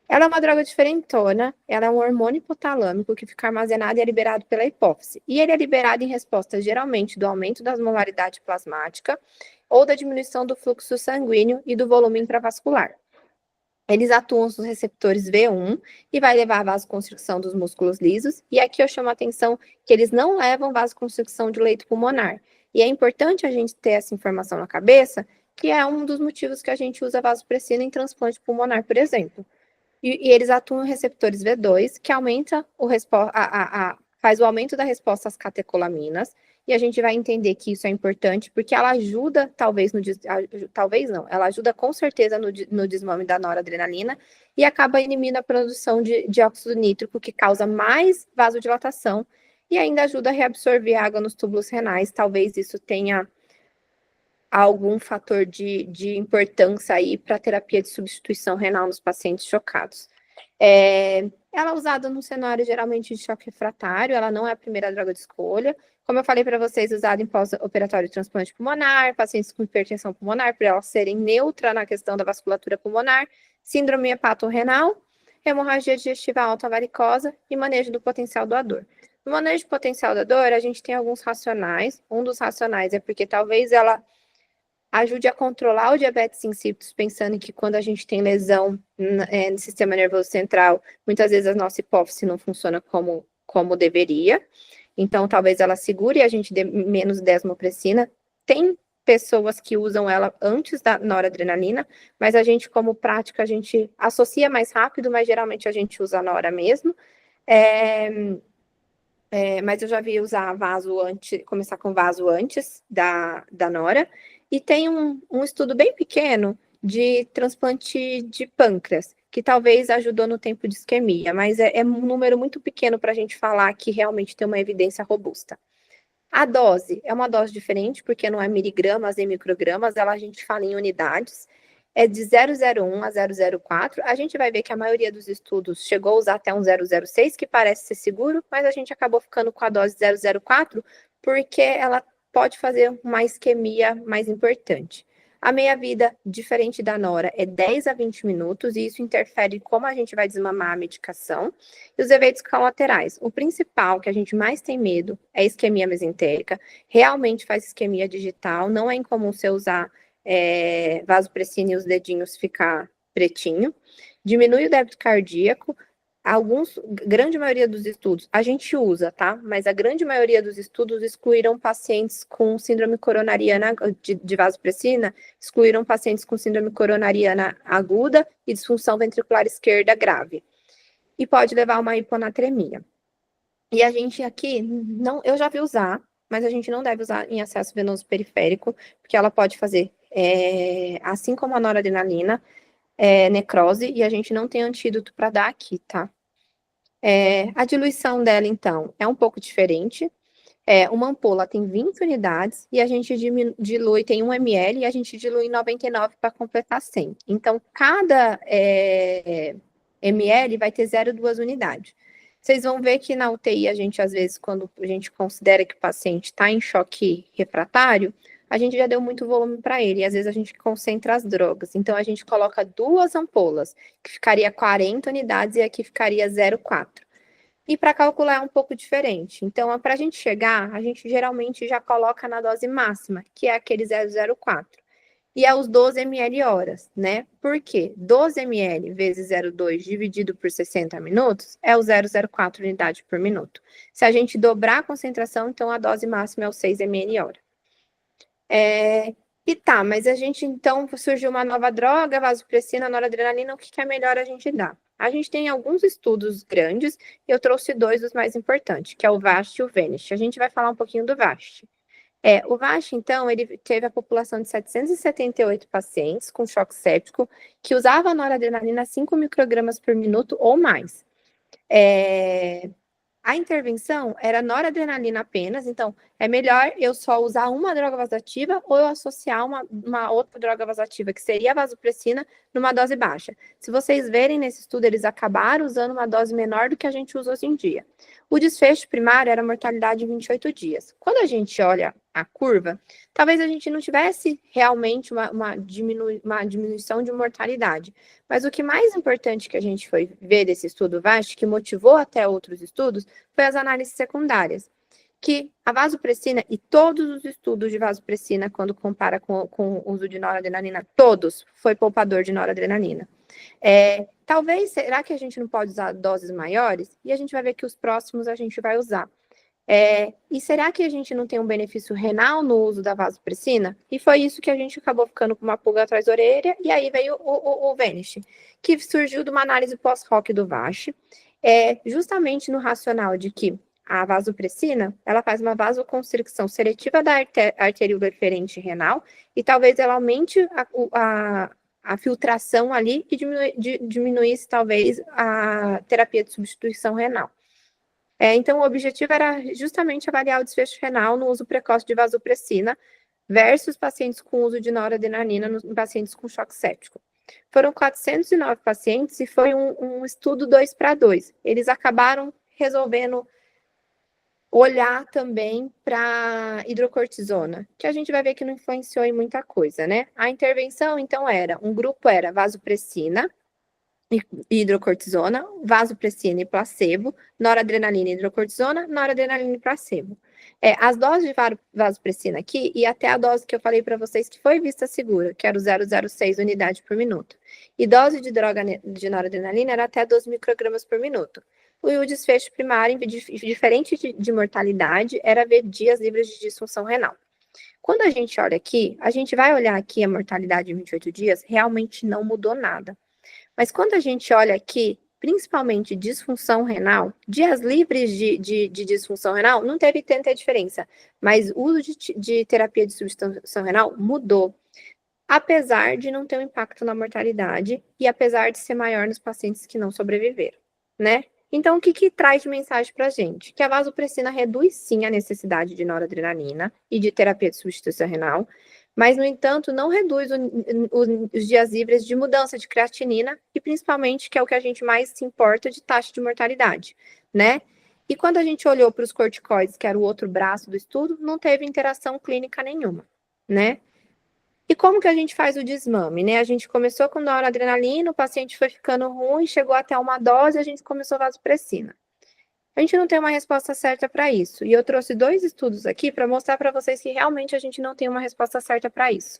Ela é uma droga diferentona, ela é um hormônio hipotalâmico que fica armazenado e é liberado pela hipófise. E ele é liberado em resposta, geralmente, do aumento da osmolaridade plasmática ou da diminuição do fluxo sanguíneo e do volume intravascular. Eles atuam nos receptores V1 e vai levar à vasoconstricção dos músculos lisos. E aqui eu chamo a atenção que eles não levam vasoconstricção de leito pulmonar. E é importante a gente ter essa informação na cabeça, que é um dos motivos que a gente usa vasopressina em transplante pulmonar, por exemplo. E eles atuam em receptores V2, que aumenta faz o aumento da resposta às catecolaminas, e a gente vai entender que isso é importante, porque ela ajuda, talvez não, ela ajuda com certeza no desmame da noradrenalina, e acaba inibindo a produção de dióxido nítrico, que causa mais vasodilatação, e ainda ajuda a reabsorver água nos túbulos renais, talvez isso tenha algum fator de importância aí para a terapia de substituição renal nos pacientes chocados. Ela é usada no cenário geralmente de choque refratário, ela não é a primeira droga de escolha. Como eu falei para vocês, usada em pós-operatório de transplante pulmonar, pacientes com hipertensão pulmonar, por elas serem neutra na questão da vasculatura pulmonar, síndrome hepatorrenal, hemorragia digestiva alta varicosa e manejo do potencial doador. No manejo do potencial doador, a gente tem alguns racionais. Um dos racionais é porque talvez ela ajude a controlar o diabetes insípidos, pensando que quando a gente tem lesão no sistema nervoso central, muitas vezes a nossa hipófise não funciona como deveria. Então, talvez ela segure e a gente dê menos desmopressina. Tem pessoas que usam ela antes da noradrenalina, mas a gente, como prática, a gente associa mais rápido, mas geralmente a gente usa na hora mesmo. Mas eu já vi usar começar com vaso antes da nora. E tem um estudo bem pequeno de transplante de pâncreas, que talvez ajudou no tempo de isquemia, mas é um número muito pequeno para a gente falar que realmente tem uma evidência robusta. A dose é uma dose diferente, porque não é miligramas nem microgramas, a gente fala em unidades. É de 0,01 a 0,04. A gente vai ver que a maioria dos estudos chegou a usar até um 0,06, que parece ser seguro, mas a gente acabou ficando com a dose 0,04, porque ela pode fazer uma isquemia mais importante. A meia-vida, diferente da nora, é 10 a 20 minutos, e isso interfere em como a gente vai desmamar a medicação. E os eventos colaterais. O principal, que a gente mais tem medo, é a isquemia mesentérica. Realmente faz isquemia digital, não é incomum você usar vasopressina e os dedinhos ficar pretinho. Diminui o débito cardíaco. Grande maioria dos estudos, a gente usa, tá? Mas a grande maioria dos estudos excluíram pacientes com síndrome coronariana de vasopressina, excluíram pacientes com síndrome coronariana aguda e disfunção ventricular esquerda grave. e pode levar a uma hiponatremia. E a gente aqui, não, eu já vi usar, mas a gente não deve usar em acesso venoso periférico, porque ela pode fazer, assim como a noradrenalina, necrose, e a gente não tem antídoto para dar aqui, tá? A diluição dela, então, é um pouco diferente. Uma ampola tem 20 unidades e a gente dilui, tem 1 ml e a gente dilui em 99 para completar 100. Então, cada ml vai ter 0,2 unidades. Vocês vão ver que na UTI, a gente, às vezes, quando a gente considera que o paciente está em choque refratário, a gente já deu muito volume para ele, e às vezes a gente concentra as drogas. Então, a gente coloca 2 ampolas, que ficaria 40 unidades, e aqui ficaria 0,4. E para calcular é um pouco diferente. Então, para a gente chegar, a gente geralmente já coloca na dose máxima, que é aquele 0,04. E é os 12 ml horas, né? Por quê? 12 ml vezes 0,2 dividido por 60 minutos é o 0,04 unidade por minuto. Se a gente dobrar a concentração, então a dose máxima é o 6 ml hora. E tá, mas a gente, então, surgiu uma nova droga, vasopressina, noradrenalina, o que é melhor a gente dar? A gente tem alguns estudos grandes, e eu trouxe 2 dos mais importantes, que é o VAST e o VANISH. A gente vai falar um pouquinho do VAST. O VAST, então, ele teve a população de 778 pacientes com choque séptico, que usava noradrenalina 5 microgramas por minuto ou mais. A intervenção era noradrenalina apenas, então é melhor eu só usar uma droga vasoativa ou eu associar uma outra droga vasoativa, que seria a vasopressina, numa dose baixa. Se vocês verem nesse estudo, eles acabaram usando uma dose menor do que a gente usa hoje em dia. O desfecho primário era mortalidade em 28 dias. Quando a gente olha a curva, talvez a gente não tivesse realmente uma diminuição de mortalidade. Mas o que mais importante que a gente foi ver desse estudo VAST, que motivou até outros estudos, foi as análises secundárias. Que a vasopressina e todos os estudos de vasopressina, quando compara com o uso de noradrenalina, todos foi poupador de noradrenalina. Talvez, será que a gente não pode usar doses maiores? E a gente vai ver que os próximos a gente vai usar. E será que a gente não tem um benefício renal no uso da vasopressina? E foi isso que a gente acabou ficando com uma pulga atrás da orelha, e aí veio o VANISH, que surgiu de uma análise pós-hoc do VASH, justamente no racional de que a vasopressina, ela faz uma vasoconstricção seletiva da arteríola eferente renal, e talvez ela aumente a filtração ali e diminuísse, talvez, a terapia de substituição renal. Então, o objetivo era justamente avaliar o desfecho renal no uso precoce de vasopressina versus pacientes com uso de noradrenalina em pacientes com choque séptico. Foram 409 pacientes e foi um estudo 2:2. Eles acabaram resolvendo olhar também para hidrocortisona, que a gente vai ver que não influenciou em muita coisa, né? A intervenção, então, um grupo era vasopressina, hidrocortisona, vasopressina e placebo, noradrenalina e hidrocortisona, noradrenalina e placebo. As doses de vasopressina aqui, e até a dose que eu falei para vocês que foi vista segura, que era o 0,06 unidade por minuto. E dose de droga de noradrenalina era até 12 microgramas por minuto. O desfecho primário, diferente de mortalidade, era ver dias livres de disfunção renal. Quando a gente olha aqui, a gente vai olhar aqui a mortalidade em 28 dias, realmente não mudou nada. Mas quando a gente olha aqui, principalmente disfunção renal, dias livres de disfunção renal, não teve tanta diferença. Mas o uso de terapia de substituição renal mudou. Apesar de não ter um impacto na mortalidade e apesar de ser maior nos pacientes que não sobreviveram, né? Então, o que traz de mensagem para a gente? Que a vasopressina reduz sim a necessidade de noradrenalina e de terapia de substituição renal, mas, no entanto, não reduz os dias livres de mudança de creatinina e, principalmente, que é o que a gente mais se importa, de taxa de mortalidade, né? E quando a gente olhou para os corticoides, que era o outro braço do estudo, não teve interação clínica nenhuma, né? E como que a gente faz o desmame, né? A gente começou com noradrenalina, o paciente foi ficando ruim, chegou até uma dose, a gente começou vasopressina. A gente não tem uma resposta certa para isso. E eu trouxe 2 estudos aqui para mostrar para vocês que realmente a gente não tem uma resposta certa para isso.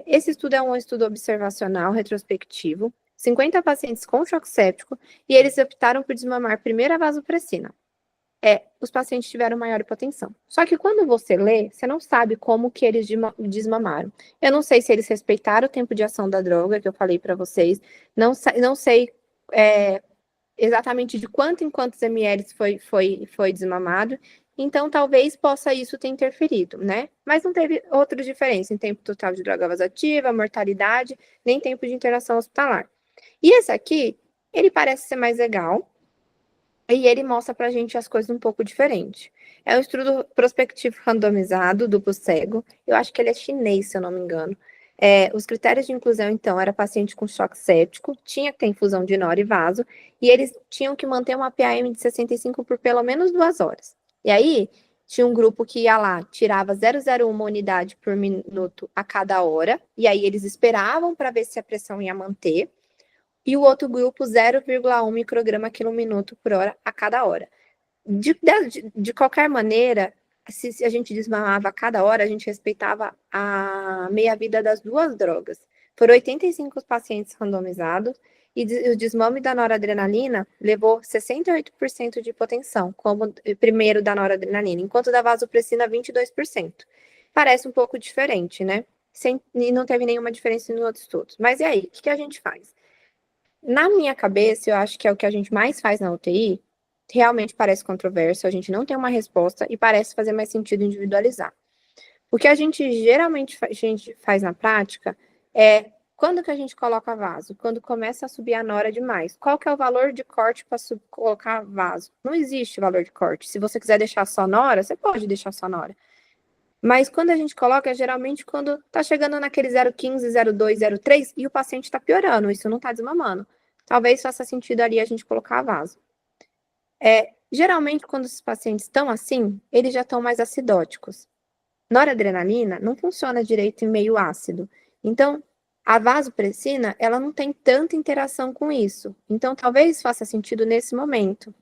Esse estudo é um estudo observacional, retrospectivo, 50 pacientes com choque séptico, e eles optaram por desmamar primeiro a vasopressina. Os pacientes tiveram maior hipotensão. Só que quando você lê, você não sabe como que eles desmamaram. Eu não sei se eles respeitaram o tempo de ação da droga, que eu falei para vocês. Não sei exatamente de quanto em quantos ml foi desmamado, então talvez possa isso ter interferido, né? Mas não teve outra diferença em tempo total de droga vasoativa, mortalidade, nem tempo de internação hospitalar. E esse aqui, ele parece ser mais legal, e ele mostra pra gente as coisas um pouco diferente. É um estudo prospectivo randomizado, duplo cego, eu acho que ele é chinês, se eu não me engano. Os critérios de inclusão, então, era paciente com choque séptico, tinha que ter infusão de nora e vaso, e eles tinham que manter uma PAM de 65 por pelo menos 2 horas. E aí, tinha um grupo que ia lá, tirava 0,01 unidade por minuto a cada hora, e aí eles esperavam para ver se a pressão ia manter, e o outro grupo 0,1 micrograma quilo minuto por hora a cada hora. De qualquer maneira, se a gente desmamava a cada hora, a gente respeitava a meia-vida das duas drogas. Foram 85 pacientes randomizados e o desmame da noradrenalina levou 68% de hipotensão, como primeiro da noradrenalina, enquanto da vasopressina 22%. Parece um pouco diferente, né? E não teve nenhuma diferença nos outros estudos. Mas e aí, o que a gente faz? Na minha cabeça, eu acho que é o que a gente mais faz na UTI, realmente parece controverso, a gente não tem uma resposta e parece fazer mais sentido individualizar. O que a gente geralmente faz na prática é quando que a gente coloca vaso? Quando começa a subir a nora demais. Qual que é o valor de corte para colocar vaso? Não existe valor de corte. Se você quiser deixar só nora, você pode deixar só nora. Mas quando a gente coloca, é geralmente quando está chegando naquele 0,15, 0,2, 0,3 e o paciente está piorando, isso não está desmamando. Talvez faça sentido ali a gente colocar vaso. Geralmente, quando os pacientes estão assim, eles já estão mais acidóticos. Noradrenalina não funciona direito em meio ácido. Então, a vasopressina, ela não tem tanta interação com isso. Então, talvez faça sentido nesse momento.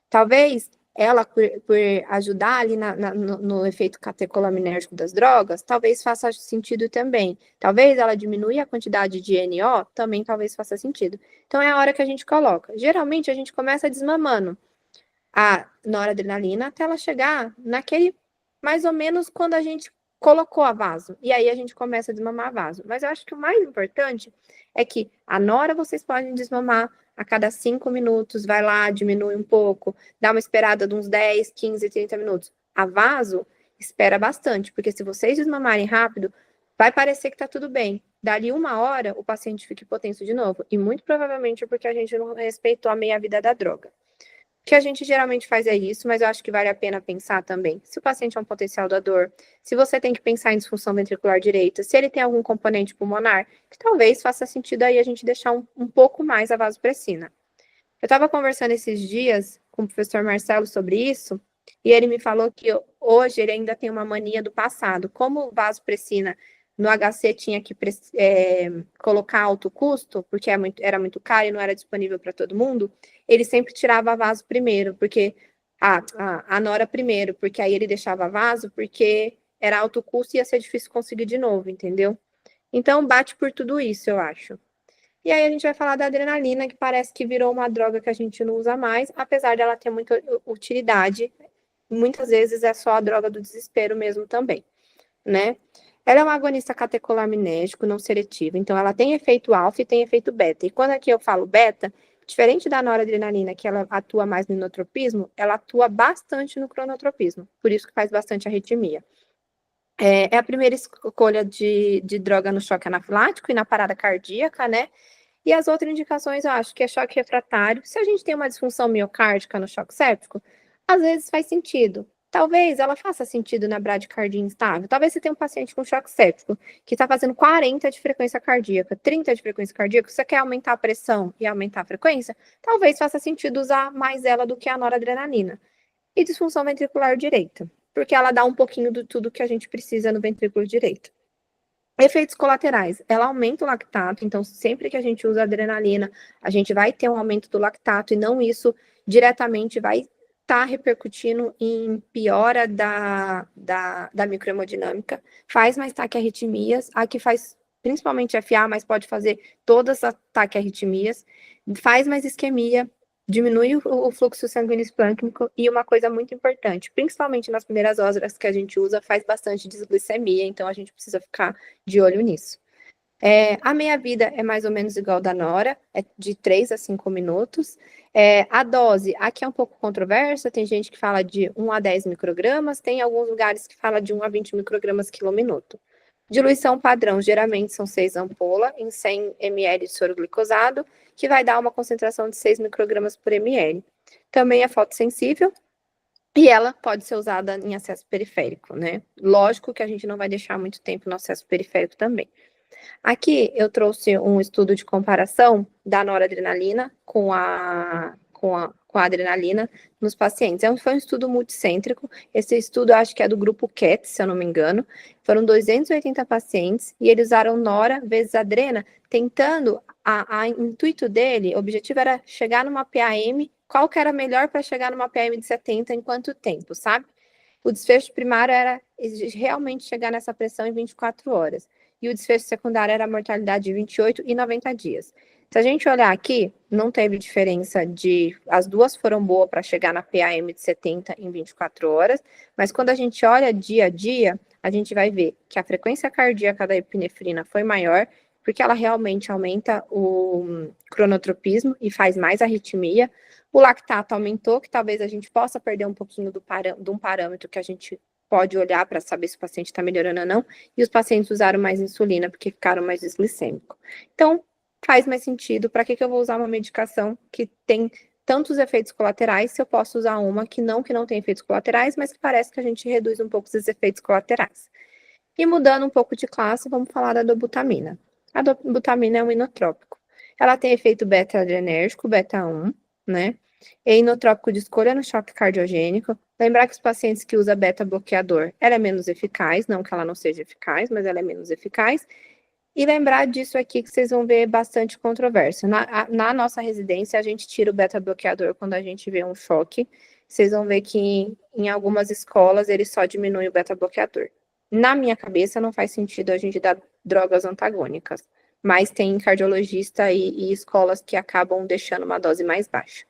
Talvez ela, por ajudar ali no efeito catecolamínérgico das drogas, talvez faça sentido também. Talvez ela diminui a quantidade de NO, também talvez faça sentido. Então, é a hora que a gente coloca. Geralmente, a gente começa desmamando a noradrenalina até ela chegar naquele, mais ou menos, quando a gente colocou a vaso. E aí a gente começa a desmamar a vaso. Mas eu acho que o mais importante é que a nora vocês podem desmamar a cada 5 minutos, vai lá, diminui um pouco, dá uma esperada de uns 10, 15, 30 minutos. A vaso espera bastante, porque se vocês desmamarem rápido, vai parecer que tá tudo bem. Dali 1 hora, o paciente fica hipotenso de novo. E muito provavelmente é porque a gente não respeitou a meia-vida da droga. O que a gente geralmente faz é isso, mas eu acho que vale a pena pensar também. Se o paciente é um potencial doador, se você tem que pensar em disfunção ventricular direita, se ele tem algum componente pulmonar, que talvez faça sentido aí a gente deixar um pouco mais a vasopressina. Eu estava conversando esses dias com o professor Marcelo sobre isso, e ele me falou que hoje ele ainda tem uma mania do passado. Como vasopressina no HC tinha que colocar alto custo, porque era muito caro e não era disponível para todo mundo, ele sempre tirava a vaso primeiro, porque a nora primeiro, porque aí ele deixava vaso, porque era alto custo e ia ser difícil conseguir de novo, entendeu? Então bate por tudo isso, eu acho. E aí a gente vai falar da adrenalina, que parece que virou uma droga que a gente não usa mais, apesar dela ter muita utilidade. Muitas vezes é só a droga do desespero mesmo também, né? Ela é uma agonista catecolaminérgico não seletivo, então ela tem efeito alfa e tem efeito beta. E quando aqui eu falo beta, diferente da noradrenalina, que ela atua mais no inotropismo, ela atua bastante no cronotropismo, por isso que faz bastante arritmia. É a primeira escolha de droga no choque anafilático e na parada cardíaca, né? E as outras indicações, eu acho que é choque refratário. Se a gente tem uma disfunção miocárdica no choque séptico, às vezes faz sentido. Talvez ela faça sentido na bradicardia instável. Talvez você tenha um paciente com choque séptico que está fazendo 40 de frequência cardíaca, 30 de frequência cardíaca, você quer aumentar a pressão e aumentar a frequência, talvez faça sentido usar mais ela do que a noradrenalina. E disfunção ventricular direita, porque ela dá um pouquinho de tudo que a gente precisa no ventrículo direito. Efeitos colaterais, ela aumenta o lactato, então sempre que a gente usa adrenalina, a gente vai ter um aumento do lactato e não isso diretamente vai estar repercutindo em piora da microhemodinâmica, faz mais taquiarritmias, a que faz principalmente FA, mas pode fazer todas as taquiarritmias, faz mais isquemia, diminui o fluxo sanguíneo esplâncnico e uma coisa muito importante, principalmente nas primeiras horas que a gente usa, faz bastante desglicemia, então a gente precisa ficar de olho nisso. A meia-vida é mais ou menos igual da Nora, é de 3 a 5 minutos. A dose, aqui é um pouco controversa, tem gente que fala de 1 a 10 microgramas, tem alguns lugares que fala de 1 a 20 microgramas quilom-minuto. Diluição padrão, geralmente são 6 ampolas em 100 ml de soro glicosado, que vai dar uma concentração de 6 microgramas por ml. Também é fotossensível e ela pode ser usada em acesso periférico, né? Lógico que a gente não vai deixar muito tempo no acesso periférico também. Aqui eu trouxe um estudo de comparação da noradrenalina com a adrenalina nos pacientes. Foi um estudo multicêntrico. Esse estudo eu acho que é do grupo CAT, se eu não me engano. Foram 280 pacientes e eles usaram nora vezes adrena, tentando, o intuito dele, o objetivo era chegar numa PAM, qual que era melhor para chegar numa PAM de 70 em quanto tempo, sabe? O desfecho primário era realmente chegar nessa pressão em 24 horas. E o desfecho secundário era a mortalidade de 28 e 90 dias. Se a gente olhar aqui, não teve diferença as duas foram boas para chegar na PAM de 70 em 24 horas, mas quando a gente olha dia a dia, a gente vai ver que a frequência cardíaca da epinefrina foi maior, porque ela realmente aumenta o cronotropismo e faz mais arritmia. O lactato aumentou, que talvez a gente possa perder um pouquinho de um parâmetro que a gente pode olhar para saber se o paciente está melhorando ou não, e os pacientes usaram mais insulina porque ficaram mais desglicêmicos. Então, faz mais sentido. Para que eu vou usar uma medicação que tem tantos efeitos colaterais, se eu posso usar uma que não tem efeitos colaterais, mas que parece que a gente reduz um pouco esses efeitos colaterais. E mudando um pouco de classe, vamos falar da dobutamina. A dobutamina é um inotrópico. Ela tem efeito beta-adrenérgico, beta-1, né? É inotrópico de escolha no choque cardiogênico. Lembrar que os pacientes que usam beta-bloqueador, ela é menos eficaz, não que ela não seja eficaz, mas ela é menos eficaz. E lembrar disso aqui que vocês vão ver bastante controvérsia. Na nossa residência, a gente tira o beta-bloqueador quando a gente vê um choque. Vocês vão ver que em algumas escolas ele só diminui o beta-bloqueador. Na minha cabeça, não faz sentido a gente dar drogas antagônicas, mas tem cardiologista e escolas que acabam deixando uma dose mais baixa.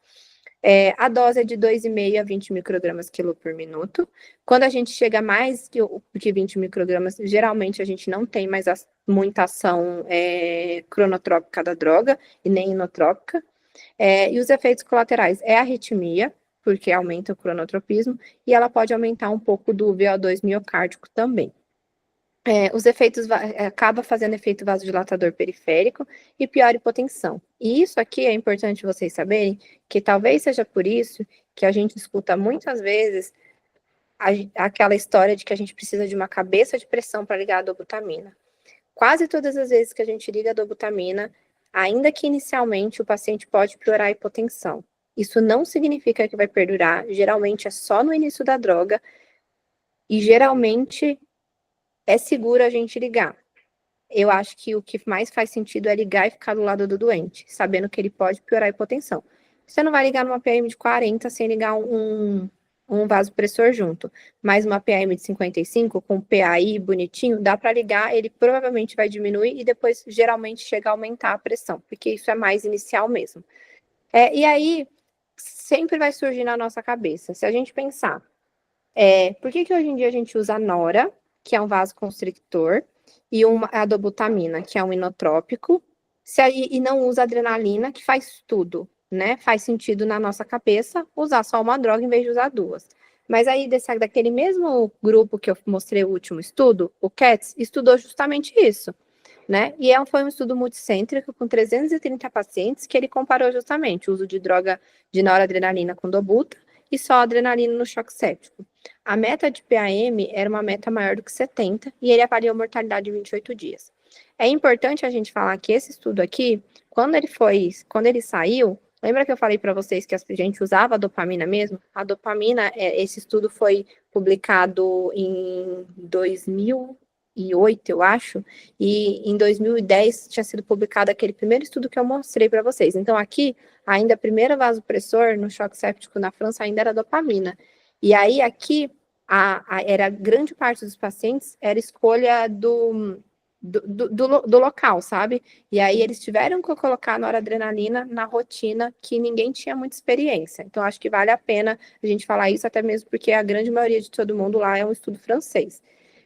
A dose é de 2,5 a 20 microgramas quilo por minuto. Quando a gente chega a mais que 20 microgramas, geralmente a gente não tem mais muita ação cronotrópica da droga e nem inotrópica. E os efeitos colaterais é a arritmia, porque aumenta o cronotropismo, e ela pode aumentar um pouco do VO2 miocárdico também. Os efeitos acaba fazendo efeito vasodilatador periférico e pior hipotensão. E isso aqui é importante vocês saberem, que talvez seja por isso que a gente escuta muitas vezes aquela história de que a gente precisa de uma cabeça de pressão para ligar a dobutamina. Quase todas as vezes que a gente liga a dobutamina, ainda que inicialmente o paciente pode piorar a hipotensão. Isso não significa que vai perdurar, geralmente é só no início da droga, e geralmente é seguro a gente ligar. Eu acho que o que mais faz sentido é ligar e ficar do lado do doente, sabendo que ele pode piorar a hipotensão. Você não vai ligar numa PM de 40 sem ligar um vasopressor junto, mas uma PM de 55 com PAI bonitinho, dá para ligar, ele provavelmente vai diminuir e depois geralmente chega a aumentar a pressão, porque isso é mais inicial mesmo. E aí, sempre vai surgir na nossa cabeça, se a gente pensar, por que hoje em dia a gente usa nora, que é um vasoconstrictor, e a dobutamina, que é um inotrópico, e não usa adrenalina, que faz tudo, né? Faz sentido na nossa cabeça usar só uma droga em vez de usar duas. Mas aí, daquele mesmo grupo que eu mostrei o último estudo, o CATS, estudou justamente isso, né? E foi um estudo multicêntrico com 330 pacientes que ele comparou justamente o uso de droga de noradrenalina com dobuta e só adrenalina no choque séptico. A meta de PAM era uma meta maior do que 70 e ele avaliou a mortalidade em 28 dias. É importante a gente falar que esse estudo aqui, quando ele saiu, lembra que eu falei para vocês que a gente usava a dopamina mesmo? A dopamina, esse estudo foi publicado em 2008, eu acho, e em 2010 tinha sido publicado aquele primeiro estudo que eu mostrei para vocês. Então aqui, ainda a primeira vasopressor no choque séptico na França ainda era dopamina. E aí, aqui, era grande parte dos pacientes era escolha do local, sabe? E aí, eles tiveram que colocar noradrenalina na rotina que ninguém tinha muita experiência. Então, acho que vale a pena a gente falar isso, até mesmo porque a grande maioria de todo mundo lá é um estudo francês.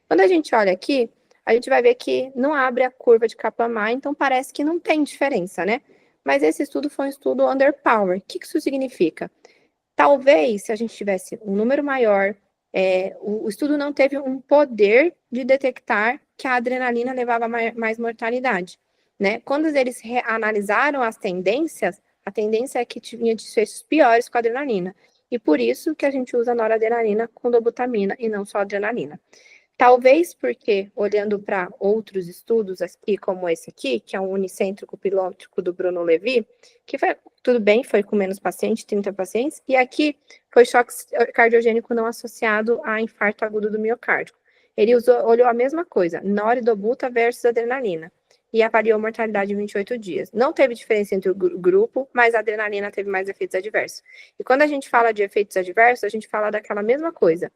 Quando a gente olha aqui, a gente vai ver que não abre a curva de Kaplan-Meier, então parece que não tem diferença, né? Mas esse estudo foi um estudo underpower. O que isso significa? Talvez, se a gente tivesse um número maior, o estudo não teve um poder de detectar que a adrenalina levava mais mortalidade, né? Quando eles analisaram as tendências, a tendência é que tinha desfechos piores com a adrenalina. E por isso que a gente usa noradrenalina com dobutamina e não só adrenalina. Talvez porque, olhando para outros estudos aqui, como esse aqui, que é um unicêntrico pilótico do Bruno Levy, que foi, tudo bem, foi com menos pacientes, 30 pacientes, e aqui foi choque cardiogênico não associado a infarto agudo do miocárdio. Ele olhou a mesma coisa, noridobuta versus adrenalina, e avaliou a mortalidade em 28 dias. Não teve diferença entre o grupo, mas a adrenalina teve mais efeitos adversos. E quando a gente fala de efeitos adversos, a gente fala daquela mesma coisa.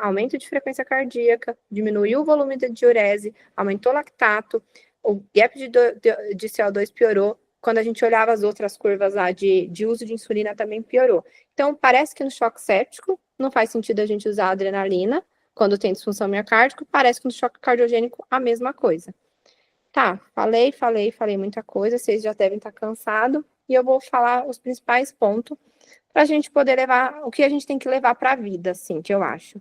Aumento de frequência cardíaca, diminuiu o volume de diurese, aumentou o lactato, o gap de CO2 piorou. Quando a gente olhava as outras curvas lá de uso de insulina, também piorou. Então, parece que no choque séptico não faz sentido a gente usar a adrenalina quando tem disfunção miocárdica, parece que no choque cardiogênico a mesma coisa. Tá, falei muita coisa, vocês já devem estar cansados, e eu vou falar os principais pontos para a gente poder levar, o que a gente tem que levar para a vida, assim, que eu acho.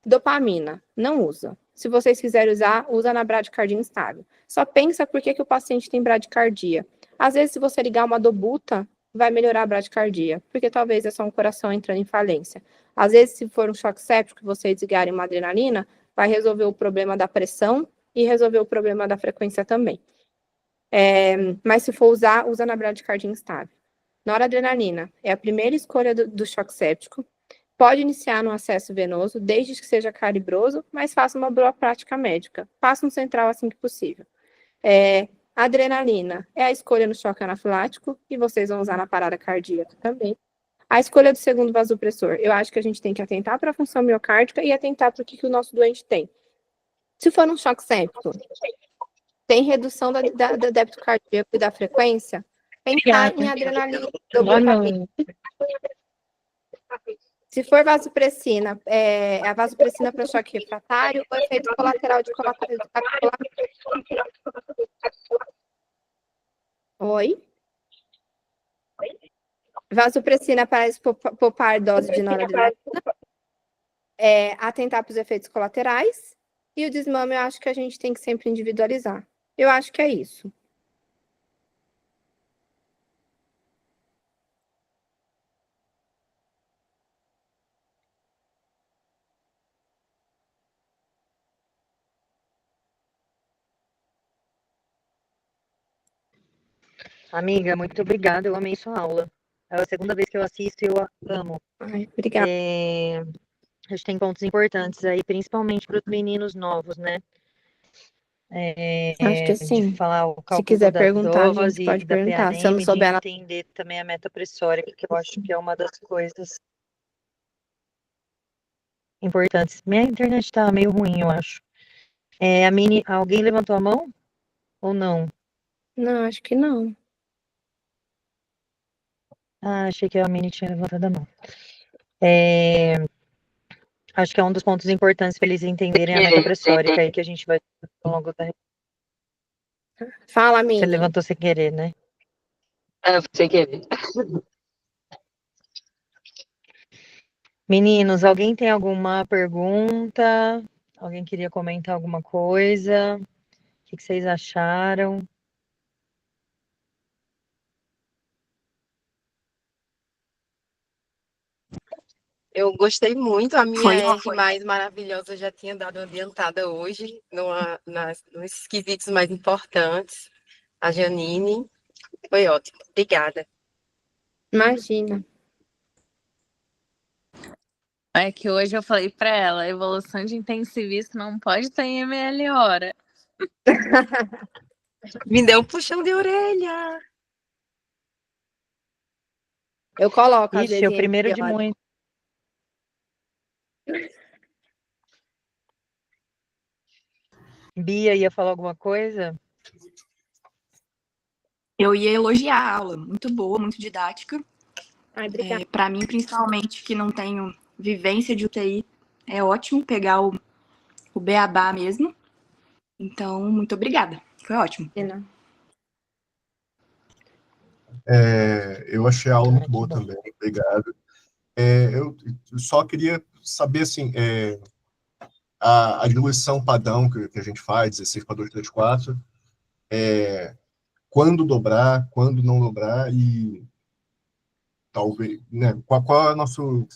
Dopamina, não usa. Se vocês quiserem usar, usa na bradicardia instável. Só pensa por que o paciente tem bradicardia. Às vezes, se você ligar uma dobuta, vai melhorar a bradicardia, porque talvez é só um coração entrando em falência. Às vezes, se for um choque séptico e vocês ligarem uma adrenalina, vai resolver o problema da pressão e resolver o problema da frequência também. Mas se for usar, usa na bradicardia instável. Noradrenalina é a primeira escolha do choque séptico. Pode iniciar no acesso venoso, desde que seja calibroso, mas faça uma boa prática médica. Faça um central assim que possível. Adrenalina é a escolha no choque anafilático, e vocês vão usar na parada cardíaca também. A escolha do segundo vasopressor, eu acho que a gente tem que atentar para a função miocárdica e atentar para o que o nosso doente tem. Se for um choque séptico, tem redução do débito cardíaco e da frequência, pensar em adrenalina. Se for vasopressina, a vasopressina para choque refratário, o efeito colateral de Oi? Vasopressina para poupar dose de noradrenalina, atentar para os efeitos colaterais, e o desmame eu acho que a gente tem que sempre individualizar. Eu acho que é isso. Amiga, muito obrigada, eu amei sua aula. É a segunda vez que eu assisto e eu amo. Ai, obrigada. A gente tem pontos importantes aí, principalmente para os meninos novos, né? Acho que De sim. falar o Se cálculo quiser da perguntar, a gente dose, pode da perguntar. Se eu não PANM, de souber, entender também a meta pressórica, que eu acho que é uma das coisas importantes. Minha internet tá meio ruim, eu acho. A Mini, alguém levantou a mão ou não? não, acho que não. Ah, achei que a Mini tinha levantado a mão. Acho que é um dos pontos importantes para eles entenderem a meta pressórica aí que a gente vai ao longo da. Fala, Você Mini. levantou sem querer, né? Sem querer. Meninos, alguém tem alguma pergunta? Alguém queria comentar alguma coisa? O que vocês acharam? Eu gostei muito, a minha R mais maravilhosa já tinha dado uma adiantada hoje nos quesitos mais importantes. A Janine, foi ótimo. Obrigada. Imagina. É que hoje eu falei para ela, a evolução de intensivista não pode ter em ml hora. Me deu um puxão de orelha. Eu coloco, às Ixi, vezes, o primeiro de muito. Bia ia falar alguma coisa? Eu ia elogiar a aula, muito boa, muito didática. Ai, obrigada. Para mim, principalmente, que não tenho vivência de UTI, é ótimo pegar o beabá mesmo. Então, muito obrigada. Foi ótimo. Eu achei a aula muito boa também, obrigado. Eu só queria saber, assim, a diluição padrão que a gente faz, 16 para 2, 3, 4, quando dobrar, quando não dobrar, e talvez, né, qual é o nosso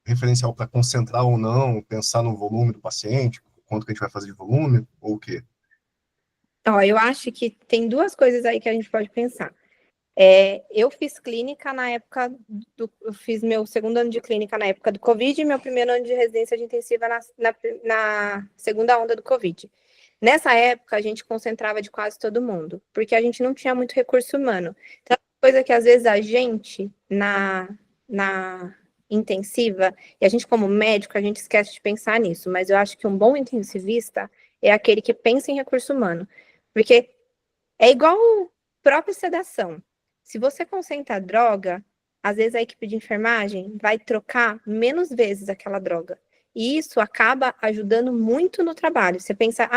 referencial para concentrar ou não, pensar no volume do paciente, quanto que a gente vai fazer de volume, ou o quê? Ó, eu acho que tem duas coisas aí que a gente pode pensar. Eu fiz clínica na época eu fiz meu segundo ano de clínica na época do Covid e meu primeiro ano de residência de intensiva na segunda onda do Covid. Nessa época, a gente concentrava de quase todo mundo, porque a gente não tinha muito recurso humano. Então, coisa que às vezes a gente, na intensiva, e a gente como médico, a gente esquece de pensar nisso, mas eu acho que um bom intensivista é aquele que pensa em recurso humano, porque é igual própria sedação. Se você concentra a droga, às vezes a equipe de enfermagem vai trocar menos vezes aquela droga. E isso acaba ajudando muito no trabalho. Você pensa,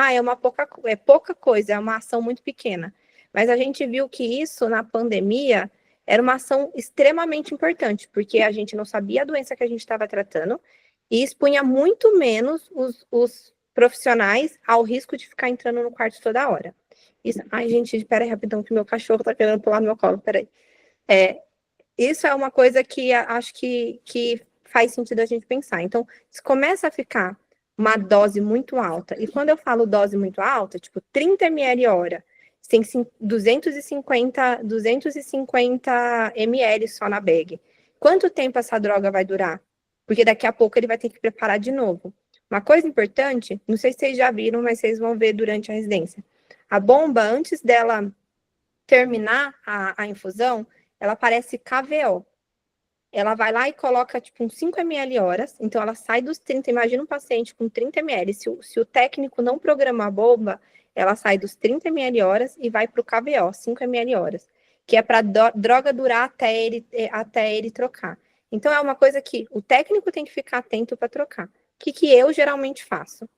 é pouca coisa, é uma ação muito pequena. Mas a gente viu que isso, na pandemia, era uma ação extremamente importante, porque a gente não sabia a doença que a gente estava tratando e expunha muito menos os profissionais ao risco de ficar entrando no quarto toda hora. Isso... Ai, gente, peraí rapidão, que meu cachorro tá querendo pular no meu colo, peraí. Isso é uma coisa que acho que faz sentido a gente pensar. Então, se começa a ficar uma dose muito alta, e quando eu falo dose muito alta, tipo 30 ml hora, tem 250 ml só na bag. Quanto tempo essa droga vai durar? Porque daqui a pouco ele vai ter que preparar de novo. Uma coisa importante, não sei se vocês já viram, mas vocês vão ver durante a residência. A bomba, antes dela terminar a infusão, ela parece KVO. Ela vai lá e coloca, tipo, uns 5 ml horas, então ela sai dos 30, imagina um paciente com 30 ml, se o técnico não programar a bomba, ela sai dos 30 ml horas e vai para o KVO, 5 ml horas, que é para droga durar até ele trocar. Então é uma coisa que o técnico tem que ficar atento para trocar. O que eu geralmente faço?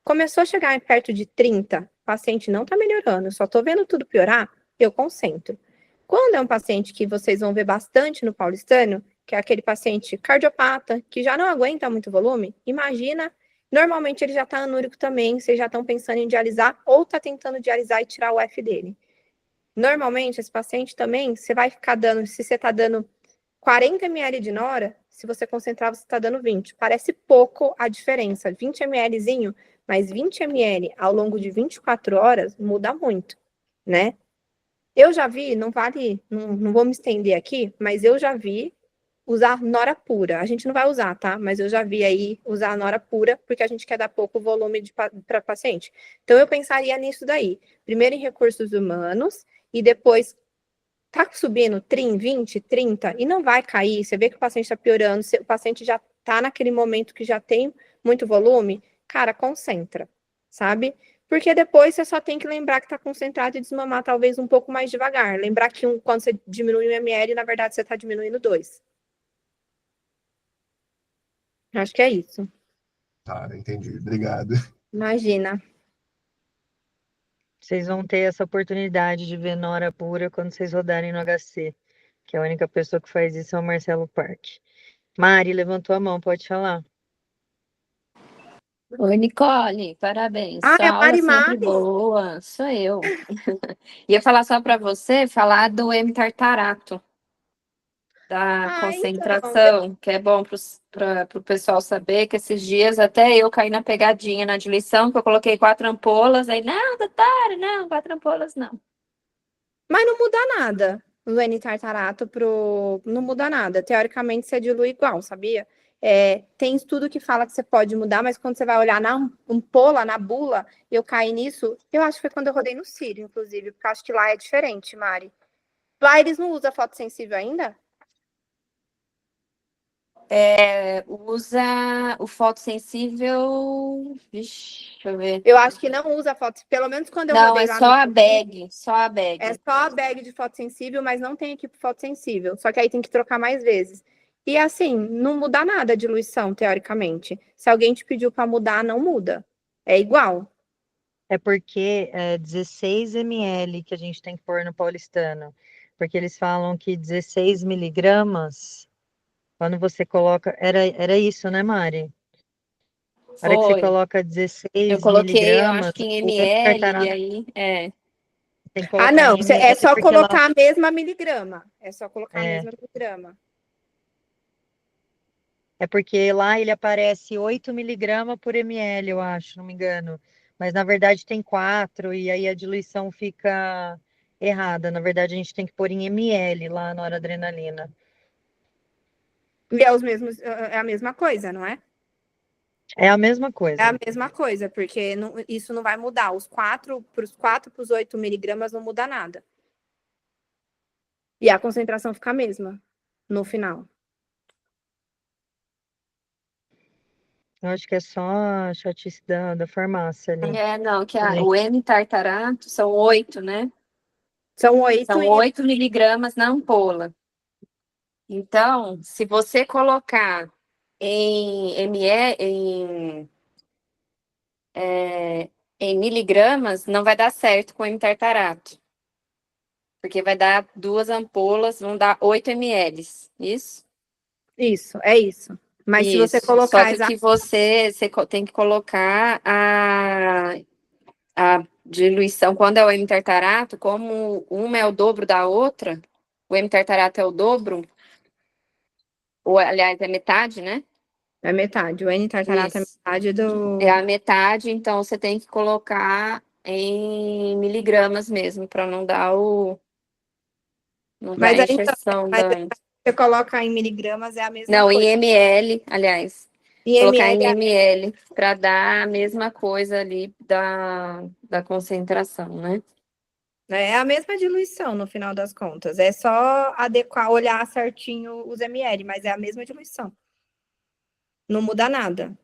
Começou a chegar perto de 30, o paciente não está melhorando, só estou vendo tudo piorar, eu concentro. Quando é um paciente que vocês vão ver bastante no paulistano, que é aquele paciente cardiopata, que já não aguenta muito volume, imagina, normalmente ele já está anúrico também, vocês já estão pensando em dialisar ou está tentando dialisar e tirar o F dele. Normalmente, esse paciente também, você vai ficar dando, se você está dando 40 ml de nora, se você concentrar, você está dando 20. Parece pouco a diferença, 20 mlzinho, mas 20 ml ao longo de 24 horas muda muito, né? Eu já vi, não vou me estender aqui, mas eu já vi usar nora pura. A gente não vai usar, tá? Mas eu já vi aí usar nora pura, porque a gente quer dar pouco volume para paciente. Então, eu pensaria nisso daí. Primeiro em recursos humanos, e depois tá subindo 30, 20, 30, e não vai cair. Você vê que o paciente está piorando, o paciente já tá naquele momento que já tem muito volume, cara, concentra, sabe? Porque depois você só tem que lembrar que está concentrado e desmamar talvez um pouco mais devagar. Lembrar que quando você diminui 1 ml, na verdade você está diminuindo 2. Acho que é isso. Tá, entendi. Obrigado. Imagina. Vocês vão ter essa oportunidade de ver nora pura quando vocês rodarem no HC, que a única pessoa que faz isso é o Marcelo Parque. Mari levantou a mão, pode falar. Oi, Nicole, parabéns. Ah, Sua é a aula Mari sempre Mari. boa, sou eu. Ia falar só para você, falar do M-tartarato, da Então, concentração, que é bom para o pessoal saber que esses dias até eu caí na pegadinha na diluição, que eu coloquei 4 ampolas, aí, não, doutora, não, 4 ampolas não. mas não muda nada. O N-tartarato não muda nada. Teoricamente, você dilui igual, sabia? Tem estudo que fala que você pode mudar, mas quando você vai olhar na ampola, na bula, eu caí nisso. Eu acho que foi quando eu rodei no Círio, inclusive, porque acho que lá é diferente, Mari. Lá eles não usam fotossensível ainda? Usa o fotossensível. Vixe, deixa eu ver. Eu acho que não usa foto, pelo menos quando eu Não, rodei é lá só no a Círio, bag, só a bag. é só a bag de fotossensível, mas não tem equipe fotossensível. Só que aí tem que trocar mais vezes. E assim, não muda nada a diluição, teoricamente. Se alguém te pediu para mudar, não muda. É igual. É porque é 16 ml que a gente tem que pôr no paulistano. Porque eles falam que 16 miligramas, quando você coloca. Era isso, né, Mari? A hora que você Foi. coloca Eu 16 coloquei, eu acho miligramas, que em o ml, e tartarato aí, tem que Ah, colocar não, em é ml, só porque lá. colocar a mesma miligrama. É só colocar a É, mesma miligrama. é porque lá ele aparece 8 miligramas por ml, eu acho, não me engano. Mas na verdade tem 4, e aí a diluição fica errada. Na verdade, a gente tem que pôr em ml lá na noradrenalina. E é os mesmos, é a mesma coisa, não é? É a mesma É coisa. a mesma coisa, porque isso não vai mudar. Para os 4 para os 8 miligramas não muda nada. E a concentração fica a mesma no final. Eu acho que é só a chatice da farmácia ali. não, que Também. o M-tartarato são 8, né? São 8 São 8 miligramas na ampola. Então, se você colocar em ml, em miligramas, não vai dar certo com o M-tartarato. Porque vai dar 2 ampolas, vão dar 8 ml. Isso? Isso, é isso. Mas se você Isso. Só colocar que o que você tem que colocar a diluição, quando é o M-tartarato, como uma é o dobro da outra, o M-tartarato é o dobro, ou aliás, é metade, né? é metade, o N-tartarato é Isso. metade do. É a metade, então você tem que colocar em miligramas mesmo, para não dar não dar Mas a aí, então, injeção mas da. você coloca em miligramas, é a mesma Não, em coisa. ml, aliás. Em Colocar ml em ml, para dar a mesma coisa ali da concentração, né? é a mesma diluição no final das contas. É só adequar, olhar certinho os ml, mas é a mesma diluição. Não muda nada.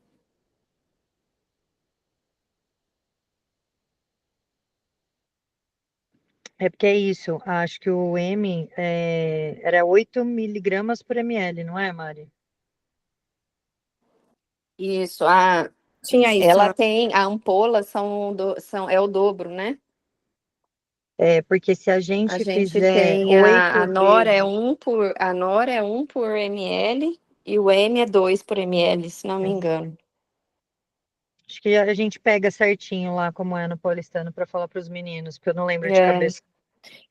É porque é isso. Acho que o M era 8 miligramas por ml, não é, Mari? Isso, Tinha isso. ela tem, a ampola é o dobro, né? É, porque se a A gente gente fizer tem a 8 Nora vezes. a Nora é 1 por ml e o M é 2 por ml, se não me engano. Acho que a gente pega certinho lá como é no paulistano para falar para os meninos, porque eu não lembro de É, cabeça.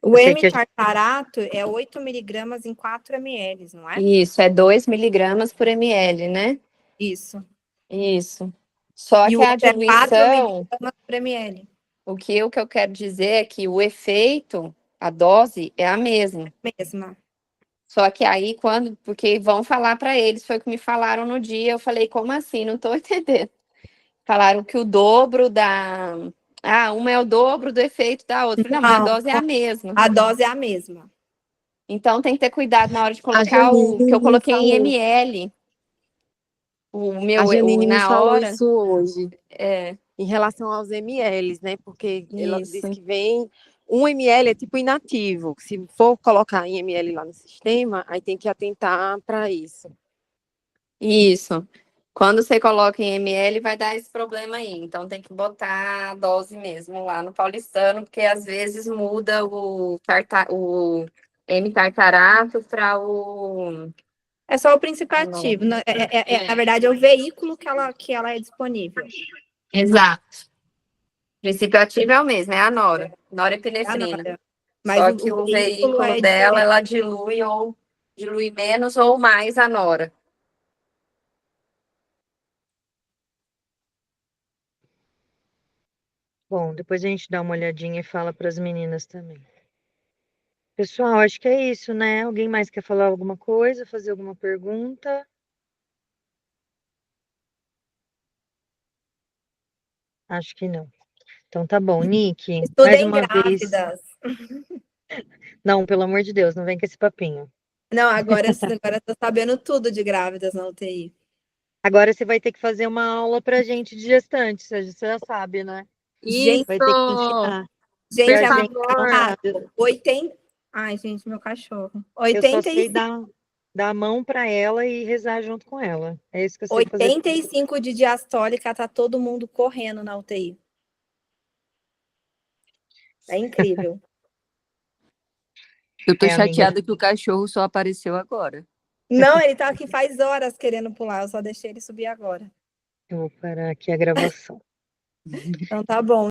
O Eu sei que a gente. M-tartarato é 8 miligramas em 4 ml, não é? isso, é 2 miligramas por ml, né? Isso. Isso. Só E o que a outro é 4 diluição, miligramas por ml. o que eu quero dizer é que o efeito, a dose é a mesma. Mesma. Só que aí, porque vão falar para eles, foi o que me falaram no dia, eu falei, como assim? Não estou entendendo. Falaram que o dobro uma é o dobro do efeito da outra. Falei, não, mas a Não, dose é a mesma. a dose é a mesma. Então tem que ter cuidado na hora de A colocar o que Janine eu me coloquei em falou. ml, A Janine me na falou hora. isso hoje, É, em relação aos mls, né? Porque ela disse isso. que vem. 1 ml é tipo inativo. Se for colocar em ml lá no sistema, aí tem que atentar para isso. Isso. Quando você coloca em ml, vai dar esse problema aí. Então tem que botar a dose mesmo lá no paulistano, porque às vezes muda o M-tartarato para o. É só o princípio ativo. Na verdade, é o veículo que ela é disponível. Exato. O princípio ativo é o mesmo, é a É a norepinefrina. nora. Mas Só o que o veículo veículo é dela, diferente. ela dilui menos ou mais a nora. Bom, depois a gente dá uma olhadinha e fala para as meninas também. Pessoal, acho que é isso, né? Alguém mais quer falar alguma coisa, fazer alguma pergunta? Acho que não. Então tá bom, Nick, mais Estudem uma vez. grávidas. Não, pelo amor de Deus, não vem com esse papinho. Não, agora eu tô sabendo tudo de grávidas na UTI. Agora você vai ter que fazer uma aula pra gente de gestantes, você já sabe, né? Isso! Vai ter que ensinar. Que Por Gente, a gente favor! 80. Ai, gente, meu cachorro. Eu só sei 85, dar a mão para ela e rezar junto com ela. É isso que eu sei fazer. 85 de diastólica, tá todo mundo correndo na UTI. É incrível. Eu tô É, amiga. chateada que o cachorro só apareceu agora. Não, ele tá aqui faz horas querendo pular, eu só deixei ele subir agora. Eu vou parar aqui a gravação. Então tá bom.